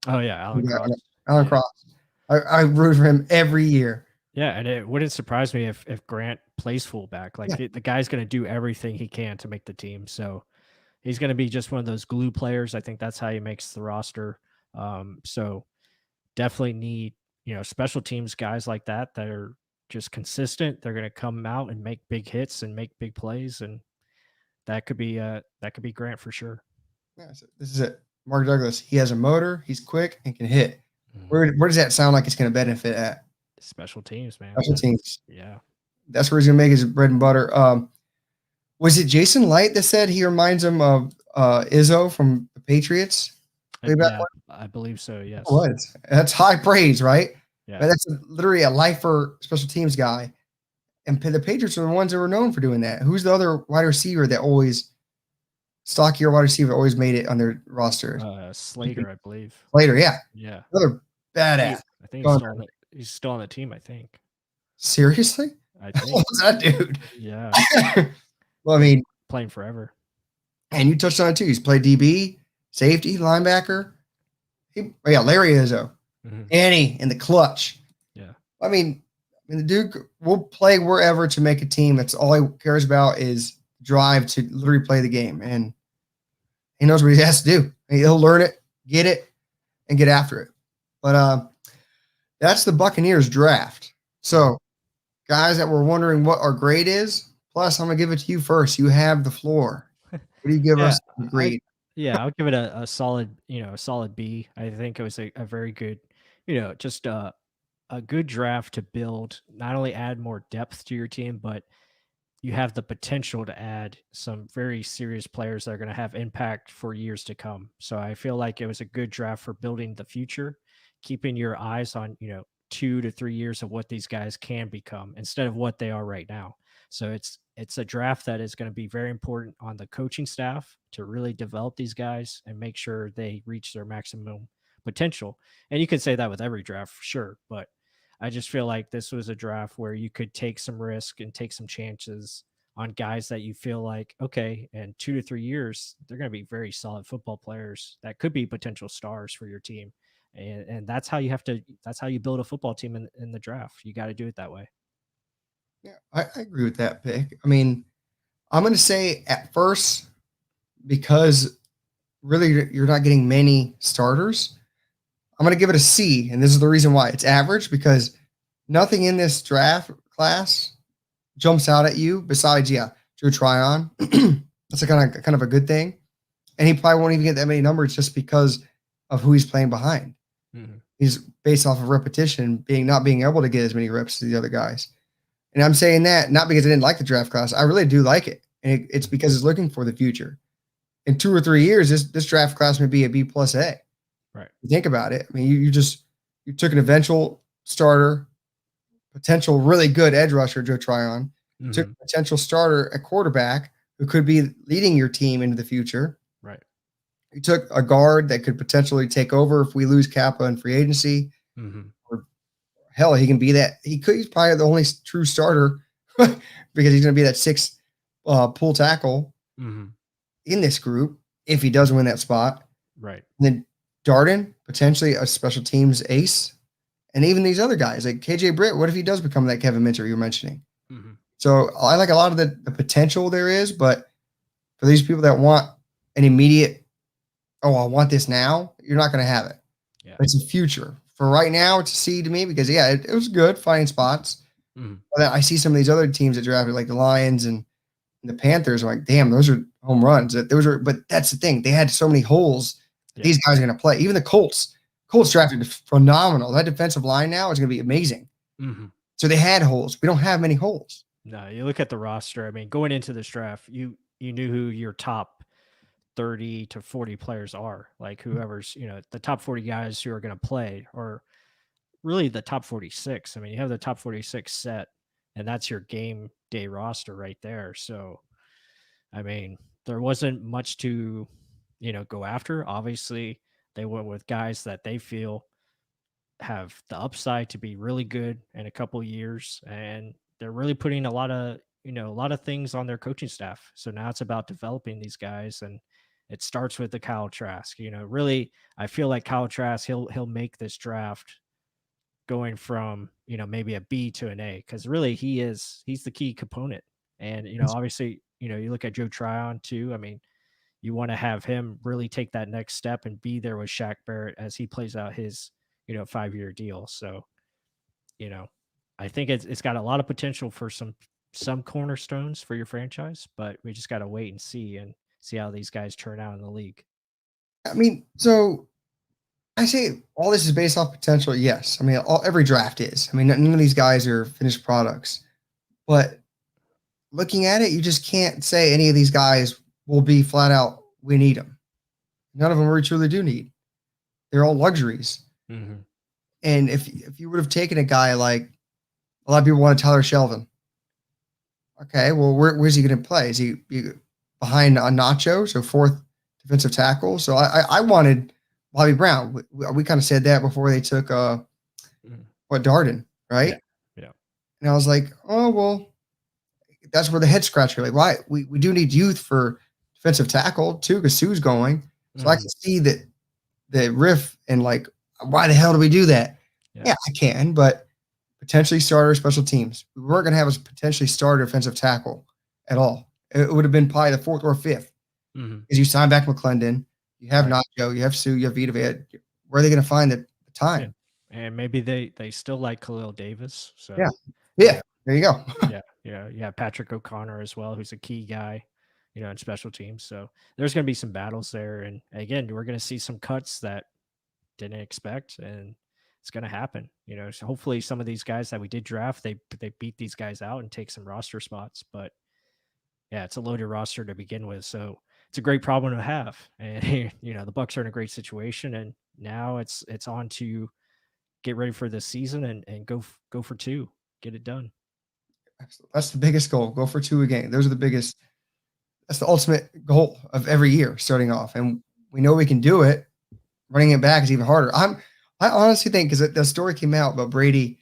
Speaker 1: Oh yeah, Alan Cross.
Speaker 2: Alan
Speaker 1: Yeah.
Speaker 2: Cross. I root for him every year.
Speaker 1: Yeah, and it wouldn't surprise me if Grant plays fullback. Like
Speaker 2: Yeah,
Speaker 1: the guy's going to do everything he can to make the team. So he's going to be just one of those glue players. I think that's how he makes the roster. So definitely need. special teams guys like that are just consistent. They're going to come out and make big hits and make big plays, and that could be Grant for sure.
Speaker 2: Yeah, so this is it. Mark Douglas, he has a motor, he's quick and can hit.
Speaker 1: Mhm.
Speaker 2: Where does that sound like it's going to benefit at?
Speaker 1: Special teams, man.
Speaker 2: Special teams.
Speaker 1: Yeah.
Speaker 2: That's where he's going to make his bread and butter. Was it Jason Light that said he reminds him of Izzo from the Patriots? Way back
Speaker 1: Yeah, I believe so. Yes.
Speaker 2: when? What? That's high praise, right?
Speaker 1: Yeah.
Speaker 2: But that's literally a lifer special teams guy. And the Patriots are the ones that were known for doing that. Who's the other wide receiver that always stockier wide receiver always made it on their roster?
Speaker 1: Slater, I believe.
Speaker 2: Later, yeah.
Speaker 1: Yeah.
Speaker 2: Another badass.
Speaker 1: I think he's still on the team, I think.
Speaker 2: Seriously?
Speaker 1: I
Speaker 2: How
Speaker 1: think.
Speaker 2: old is that dude?
Speaker 1: Yeah.
Speaker 2: Well, I mean,
Speaker 1: Playing forever.
Speaker 2: and you touched on it too. He's played DB, safety, linebacker. Larry Izzo.
Speaker 1: Mhm.
Speaker 2: Annie in the clutch.
Speaker 1: Yeah.
Speaker 2: I mean, the Duke will play wherever to make a team. That's all he cares about is drive to literally play the game. And he knows what he has to do. He'll learn it, get it, and get after it. But that's the Buccaneers draft. So, guys that were wondering what our grade is, plus I'm going to give it to you first. You have the floor. What do you give
Speaker 1: Yeah,
Speaker 2: us a grade?
Speaker 1: I'll give it a solid, a solid B. I think it was a very good, just a good draft to build, not only add more depth to your team, but you have the potential to add some very serious players that are going to have impact for years to come. So I feel like it was a good draft for building the future, keeping your eyes on, 2 to 3 years of what these guys can become instead of what they are right now. So it's a draft that is going to be very important on the coaching staff to really develop these guys and make sure they reach their maximum potential. And you could say that with every draft, for sure, but I just feel like this was a draft where you could take some risk and take some chances on guys that you feel like, okay, in 2 to 3 years, they're going to be very solid football players that could be potential stars for your team. And that's how you build a football team in the draft. You got to do it that way.
Speaker 2: Yeah, I agree with that pick. I mean, I'm going to say at first, because really you're not getting many starters, I'm going to give it a C. And this is the reason why it's average, because nothing in this draft class jumps out at you besides, Joe Tryon. That's a kind of a good thing. And he probably won't even get that many numbers just because of who he's playing behind.
Speaker 1: Mhm.
Speaker 2: He's based off of repetition, not being able to get as many reps as the other guys. And I'm saying that not because I didn't like the draft class. I really do like it. And it's because it's looking for the future. In 2 or 3 years, this draft class may be a B plus A.
Speaker 1: Right.
Speaker 2: You think about it. I mean, you took an eventual starter, potential really good edge rusher, Joe Tryon, took a potential starter at quarterback who could be leading your team into the future.
Speaker 1: Right.
Speaker 2: You took a guard that could potentially take over if we lose Kappa in free agency.
Speaker 1: Mm-hmm.
Speaker 2: Or hell, he can be that. He's probably the only true starter because he's going to be that sixth pull tackle in this group if he does win that spot.
Speaker 1: Right.
Speaker 2: And then Darden, potentially a special teams ace. And even these other guys like KJ Britt, what if he does become that Kevin Minter you're mentioning?
Speaker 1: Mm-hmm.
Speaker 2: So I like a lot of the potential there is, but for these people that want an immediate, I want this now, you're not going to have it.
Speaker 1: Yeah.
Speaker 2: But it's a future. For right now, it's a C to me because, it was good finding spots.
Speaker 1: Mm-hmm.
Speaker 2: But I see some of these other teams that drafted, like the Lions and the Panthers. I'm like, damn, those are home runs. But that's the thing. They had so many holes. Yeah. These guys are going to play. Even the Colts drafted phenomenal. That defensive line now is going to be amazing.
Speaker 1: Mm-hmm.
Speaker 2: So they had holes. We don't have many holes.
Speaker 1: No, you look at the roster. I mean, going into this draft, you knew who your top 30 to 40 players are, like whoever's, the top 40 guys who are going to play, or really the top 46. I mean, you have the top 46 set, and that's your game day roster right there. So, I mean, there wasn't much to, go after. Obviously, they went with guys that they feel have the upside to be really good in a couple of years, and they're really putting a lot of things on their coaching staff. So now it's about developing these guys, and it starts with the Kyle Trask. Really, I feel like Kyle Trask, he'll make this draft going from maybe a B to an A, because really he's the key component. And obviously, you look at Joe Tryon too. I mean, you want to have him really take that next step and be there with Shaq Barrett as he plays out his 5-year deal. So you know, I think it's got a lot of potential for some cornerstones for your franchise, but we just got to wait and see how these guys turn out in the league.
Speaker 2: I mean, so I say all this is based off potential. Yes, I mean every draft is. I mean, none of these guys are finished products, but looking at it, you just can't say any of these guys will be flat out. We need them. None of them we truly do need. They're all luxuries.
Speaker 1: Mm-hmm.
Speaker 2: And if you would have taken a guy like a lot of people wanted Tyler Shelvin, okay, well where's he going to play? Is he behind a Nacho, so fourth defensive tackle? So I wanted Bobby Brown. We kind of said that before they took Darden,
Speaker 1: Yeah,
Speaker 2: right?
Speaker 1: yeah,
Speaker 2: And I was like, oh well, that's where the head scratcher. Like, why we do need youth for defensive tackle too, because Sue's going. So I
Speaker 1: mm-hmm.
Speaker 2: can see that the riff and like, why the hell do we do that?
Speaker 1: Yeah.
Speaker 2: Yeah, I can, but potentially starter special teams. We weren't going to have a potentially starter defensive tackle at all. It would have been probably the fourth or fifth
Speaker 1: Mm-hmm.
Speaker 2: because you sign back McClendon, you have
Speaker 1: Right.
Speaker 2: Nacho, you have Sue, you have Vita Vea. Where are they going to find the
Speaker 1: Yeah,
Speaker 2: time?
Speaker 1: and maybe they still like Khalil Davis,
Speaker 2: Yeah,
Speaker 1: so
Speaker 2: yeah. There you go.
Speaker 1: yeah, Patrick O'Connor as well, who's a key guy, in special teams. So there's going to be some battles there, and again, we're going to see some cuts that didn't expect, and it's going to happen. So hopefully some of these guys that we did draft, they beat these guys out and take some roster spots. But yeah, it's a loaded roster to begin with, so it's a great problem to have. And the Bucs are in a great situation, and now it's on to get ready for this season and go for two, get it done.
Speaker 2: That's the biggest goal. Go for two a game. Those are the biggest. That's the ultimate goal of every year starting off. And we know we can do it. Running it back is even harder. I honestly think because the story came out about Brady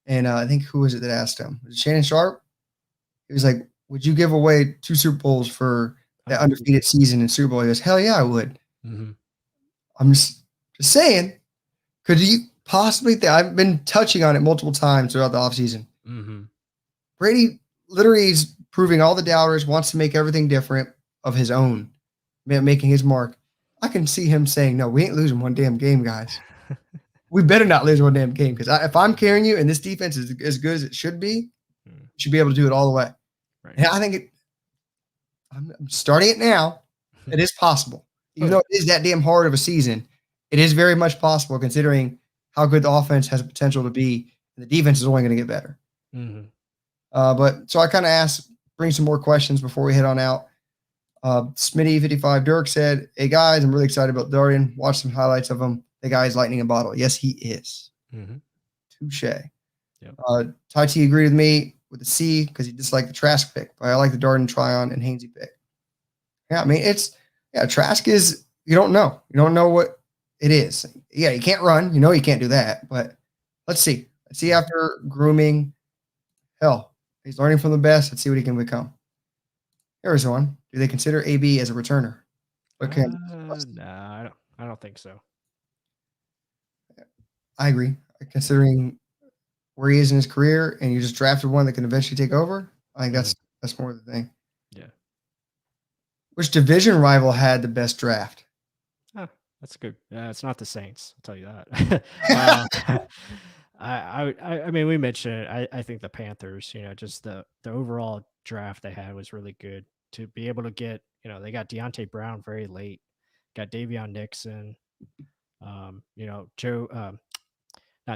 Speaker 2: and I think who was it that asked him? Was it Shannon Sharp? He was like, would you give away 2 Super Bowls for that undefeated season in Super Bowl? He goes, hell yeah, I would.
Speaker 1: Mm-hmm.
Speaker 2: I'm just saying, could you possibly I've been touching on it multiple times throughout the offseason.
Speaker 1: Mm-hmm.
Speaker 2: Brady literally is proving all the doubters, wants to make everything different of his own, making his mark. I can see him saying, no, we ain't losing one damn game, guys. We better not lose one damn game because if I'm carrying you and this defense is as good as it should be, you should be able to do it all the way.
Speaker 1: Right.
Speaker 2: And I think I'm starting it now. It is possible. Even though it is that damn hard of a season, it is very much possible considering how good the offense has the potential to be. And the defense is only going to get better.
Speaker 1: Mm-hmm.
Speaker 2: But so I kind of bring some more questions before we head on out. Smitty55 Dirk said, hey guys, I'm really excited about Darden. Watch some highlights of him. The guy's lightning a bottle. Yes, he is.
Speaker 1: Mm-hmm.
Speaker 2: Touche.
Speaker 1: Yep.
Speaker 2: Ty T agreed with me with the C because he disliked the Trask pick, but I like the Darden Tryon and Hainsey pick. Yeah, I mean, Trask is, you don't know. You don't know what it is. Yeah, you can't run. You know you can't do that, but let's see. Let's see after grooming. Hell, he's learning from the best. Let's see what he can become. Here's one. Do they consider AB as a returner? Okay.
Speaker 1: Nah, I don't think so.
Speaker 2: I agree. Considering where he is in his career and you just drafted one that can eventually take over, I think that's more the thing.
Speaker 1: Yeah.
Speaker 2: Which division rival had the best draft?
Speaker 1: That's good. It's not the Saints. I'll tell you that. I mean, we mentioned it. I think the Panthers, just the overall draft they had was really good to be able to get, they got Deontay Brown very late, got Davion Nixon, not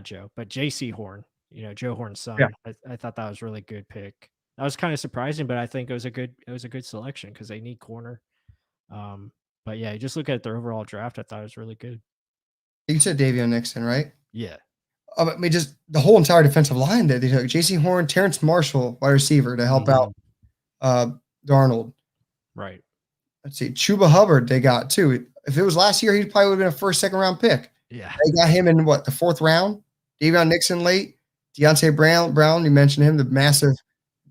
Speaker 1: Joe, but JC Horn, Joe Horn's son.
Speaker 2: Yeah.
Speaker 1: I thought that was a really good pick. That was kind of surprising, but I think it was a good selection because they need corner. But yeah, you just look at their overall draft. I thought it was really good.
Speaker 2: You said Davion Nixon, right?
Speaker 1: Yeah.
Speaker 2: I mean, just the whole entire defensive line that they took. J.C. Horn, Terrence Marshall, wide receiver, to help out Darnold.
Speaker 1: Right.
Speaker 2: Let's see. Chuba Hubbard, they got too. If it was last year, he probably would have been a first, second round pick.
Speaker 1: Yeah.
Speaker 2: They got him in the fourth round. Davion Nixon late. Deontay Brown, you mentioned him, the massive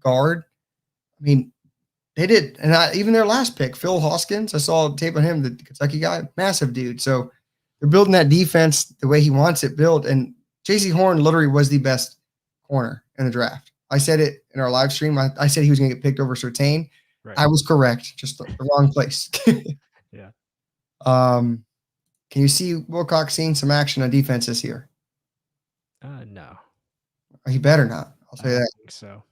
Speaker 2: guard. I mean, they did. And even their last pick, Phil Hoskins, I saw a tape on him, the Kentucky guy, massive dude. So they're building that defense the way he wants it built. And J.C. Horn literally was the best corner in the draft. I said it in our live stream. I said he was going to get picked over Surtain. Right. I was correct, just the wrong place.
Speaker 1: Yeah.
Speaker 2: Can you see Wilcox seeing some action on defense this year?
Speaker 1: No.
Speaker 2: He better not. I'll
Speaker 1: I
Speaker 2: say
Speaker 1: don't
Speaker 2: that.
Speaker 1: think so.
Speaker 2: I'll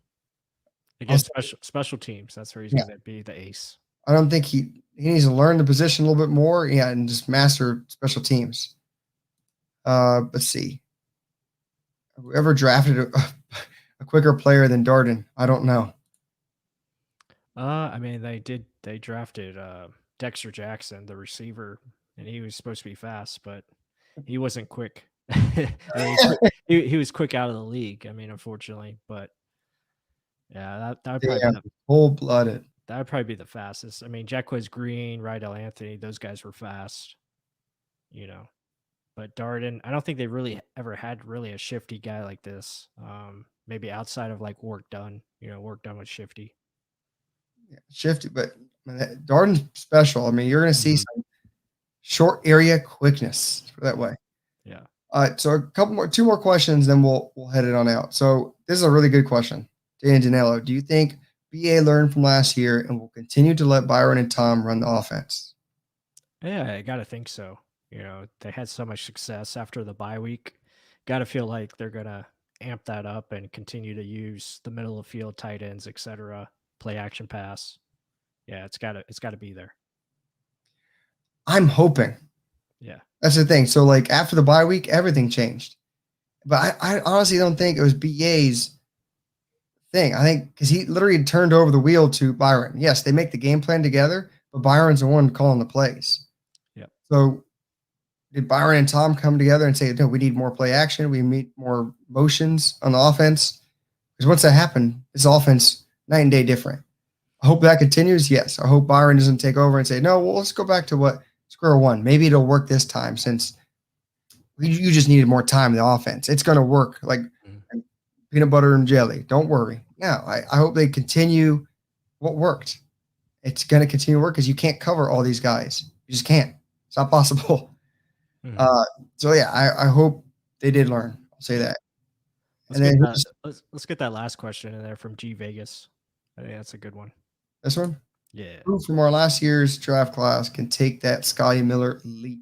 Speaker 1: Against
Speaker 2: say,
Speaker 1: special teams, that's where he's
Speaker 2: yeah.
Speaker 1: going to be the ace.
Speaker 2: I don't think he needs to learn the position a little bit more. Yeah, and just master special teams. Let's see. Whoever drafted a quicker player than Darden, I don't know.
Speaker 1: I mean, they drafted Dexter Jackson, the receiver, and he was supposed to be fast, but he wasn't quick. I mean, he was quick out of the league. I mean, unfortunately, but yeah, that would probably
Speaker 2: Damn,
Speaker 1: be
Speaker 2: cold blooded.
Speaker 1: that would probably be the fastest. I mean, Jacquez Green, Rydell Anthony, those guys were fast, you know. But Darden, I don't think they really ever had really a shifty guy like this. Maybe outside of like work done, work done with shifty.
Speaker 2: Yeah, shifty, but Darden's special. I mean, you're going to see
Speaker 1: Mhm.
Speaker 2: some short area quickness that way.
Speaker 1: Yeah.
Speaker 2: So a couple more, two more questions, then we'll head it on out. So this is a really good question, Dan Janello. Do you think BA learned from last year and will continue to let Byron and Tom run the offense?
Speaker 1: Yeah, I gotta think so. They had so much success after the bye week. Gotta feel like they're gonna amp that up and continue to use the middle of field tight ends, etc. Play action pass. Yeah, it's gotta be there.
Speaker 2: I'm hoping.
Speaker 1: Yeah.
Speaker 2: That's the thing. So like after the bye week, everything changed. But I honestly don't think it was BA's thing. I think because he literally turned over the wheel to Byron. Yes, they make the game plan together, but Byron's the one calling the plays.
Speaker 1: Yep.
Speaker 2: So did Byron and Tom come together and say, no, we need more play action. We need more motions on the offense? Because once that happened, this offense, night and day different. I hope that continues. Yes. I hope Byron doesn't take over and say, no, well, let's go back to what square one. Maybe it'll work this time since you just needed more time in the offense. It's going to work like
Speaker 1: Mhm.
Speaker 2: peanut butter and jelly. Don't worry. No, I hope they continue what worked. It's going to continue to work because you can't cover all these guys. You just can't. It's not possible.
Speaker 1: Mhm.
Speaker 2: Uh, so yeah, I hope they did learn. I'll say
Speaker 1: Yeah.
Speaker 2: that.
Speaker 1: Let's
Speaker 2: And then
Speaker 1: get that.
Speaker 2: here's
Speaker 1: Let's get that last question in there from G Vegas. I think that's a good one.
Speaker 2: this one.
Speaker 1: Yeah.
Speaker 2: Who from our last year's draft class can take that Scotty Miller leap?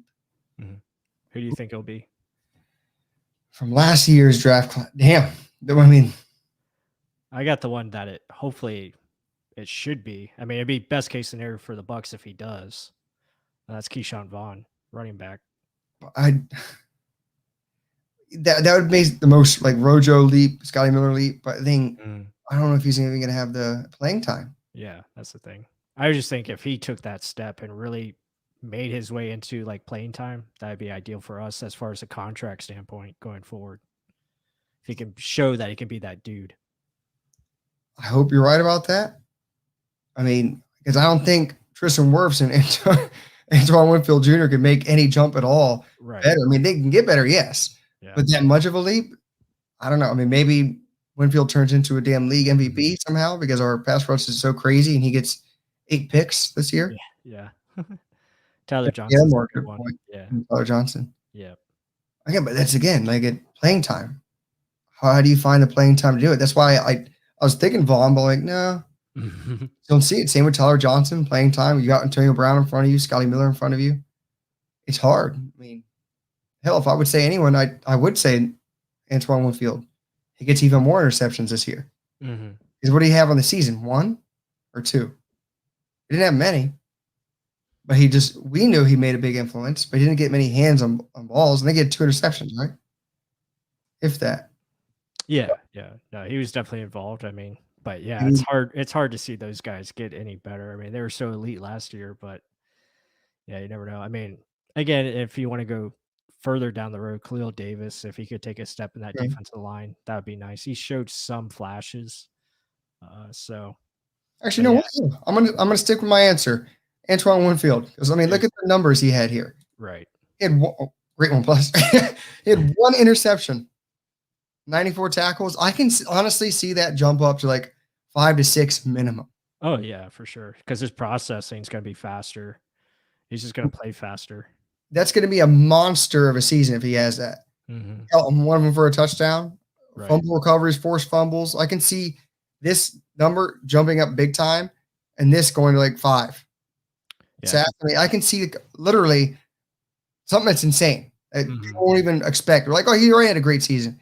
Speaker 1: Mhm. Who do you think it'll be?
Speaker 2: From last year's draft class. Damn. I mean,
Speaker 1: I got the one that hopefully it should be. I mean, it'd be best case scenario for the Bucs if he does. That's Keyshawn Vaughn, running back.
Speaker 2: I that would make the most like Rojo leap, Scotty Miller leap, but I think
Speaker 1: Mm.
Speaker 2: I don't know if he's even going to have the playing time.
Speaker 1: Yeah, that's the thing. I just think if he took that step and really made his way into like playing time, that'd be ideal for us as far as a contract standpoint going forward. If he can show that he can be that dude.
Speaker 2: I hope you're right about that. I mean, because I don't think Tristan Wirfs and Antoine Winfield Jr. can make any jump at all
Speaker 1: Right.
Speaker 2: better. I mean, they can get better, yes,
Speaker 1: Yeah.
Speaker 2: but that much of a leap, I don't know. I mean, maybe Winfield turns into a damn league MVP somehow because our pass rush is so crazy and he gets 8 picks this year.
Speaker 1: Yeah. Tyler
Speaker 2: Yeah,
Speaker 1: Johnson's
Speaker 2: more
Speaker 1: a good
Speaker 2: good
Speaker 1: one.
Speaker 2: point.
Speaker 1: Yeah.
Speaker 2: Tyler Johnson.
Speaker 1: Yeah.
Speaker 2: Again, but that's again like at playing time. How do you find the playing time to do it? That's why I was thinking Vaughn, but like, no, don't see it. Same with Tyler Johnson, playing time. You got Antonio Brown in front of you, Scotty Miller in front of you. It's hard. I mean, hell, if I would say anyone, I would say Antoine Winfield. He gets even more interceptions this year.
Speaker 1: Mhm.
Speaker 2: Because what do you have on the season? 1 or 2? He didn't have many, but we knew he made a big influence, but he didn't get many hands on balls, and they get 2 interceptions, right? If that.
Speaker 1: Yeah. No, he was definitely involved. I mean, but yeah,
Speaker 2: And
Speaker 1: it's hard to see those guys get any better. I mean, they were so elite last year, but yeah, you never know. I mean, again, if you want to go further down the road, Khalil Davis, if he could take a step in that defensive line, that would be nice. He showed some flashes. So
Speaker 2: actually,
Speaker 1: but
Speaker 2: no,
Speaker 1: yeah,
Speaker 2: what? I'm gonna stick with my answer, Antoine Winfield. Because I mean, look at the numbers he had here.
Speaker 1: right.
Speaker 2: He had great one plus. He had 1 interception, 94 tackles. I can honestly see that jump up to like 5 to 6 minimum.
Speaker 1: Oh yeah, for sure. Because his processing is going to be faster. He's just going to play faster.
Speaker 2: That's going to be a monster of a season if he has that.
Speaker 1: Mm-hmm.
Speaker 2: Hell, one of them for a touchdown,
Speaker 1: Right.
Speaker 2: fumble recoveries, forced fumbles. I can see this number jumping up big time, and this going to like 5.
Speaker 1: Yeah.
Speaker 2: I mean, I can see literally something that's insane. People won't even expect. They're like, oh, he already had a great season.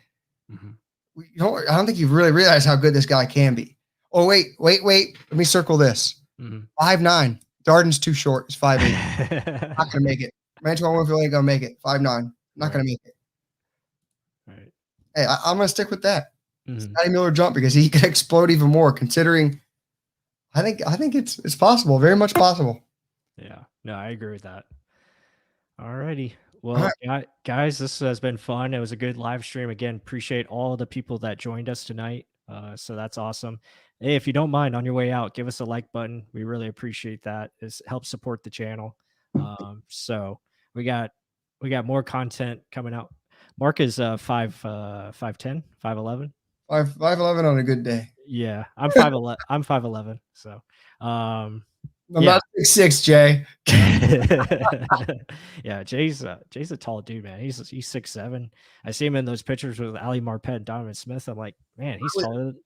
Speaker 1: Mm-hmm.
Speaker 2: I don't think you've really realized how good this guy can be. Oh, wait. Let me circle this.
Speaker 1: Mhm.
Speaker 2: 5'9". Darden's too short. He's 5'8". Not
Speaker 1: Right.
Speaker 2: gonna make it. Antoine Winfield ain't gonna make it. 5'9". Not gonna make it.
Speaker 1: Right.
Speaker 2: Hey, I'm gonna stick with that.
Speaker 1: Mhm.
Speaker 2: Scotty Miller jump because he could explode even more. Considering, I think it's possible. Very much possible.
Speaker 1: Yeah. No, I agree with that. Alrighty.
Speaker 2: All
Speaker 1: Well,
Speaker 2: right.
Speaker 1: guys, this has been fun. It was a good live stream. Again, appreciate all the people that joined us tonight. So that's awesome. Hey, if you don't mind, on your way out, give us a like button. We really appreciate that. It helps support the channel. So we got more content coming out. Mark is 5'10", 5'11".
Speaker 2: 5'11" on a good day.
Speaker 1: Yeah, I'm 5'11". I'm 5'11". So
Speaker 2: I'm
Speaker 1: yeah.
Speaker 2: not 6'6", Jay.
Speaker 1: Yeah, Jay's a tall dude, man. He's 6'7". I see him in those pictures with Ali Marpet and Donovan Smith. I'm like, man, he's taller than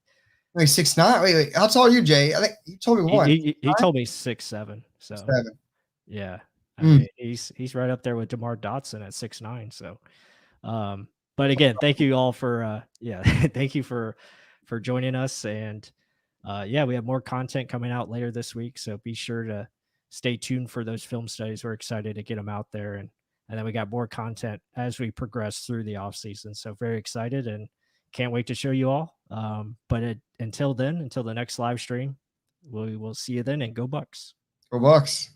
Speaker 2: Wait, 6'9". Wait. How tall are you, Jay? I think you told me one.
Speaker 1: he told me 6'7". So
Speaker 2: 7.
Speaker 1: yeah. I
Speaker 2: Mm.
Speaker 1: mean, he's right up there with DeMar Dotson at 6'9". So but again, thank you all for thank you for joining us. And yeah, we have more content coming out later this week, so be sure to stay tuned for those film studies. We're excited to get them out there, and then we got more content as we progress through the off season. So very excited and can't wait to show you all. But until then, until the next live stream, we will see you then, and go Bucks.
Speaker 2: Go Bucs.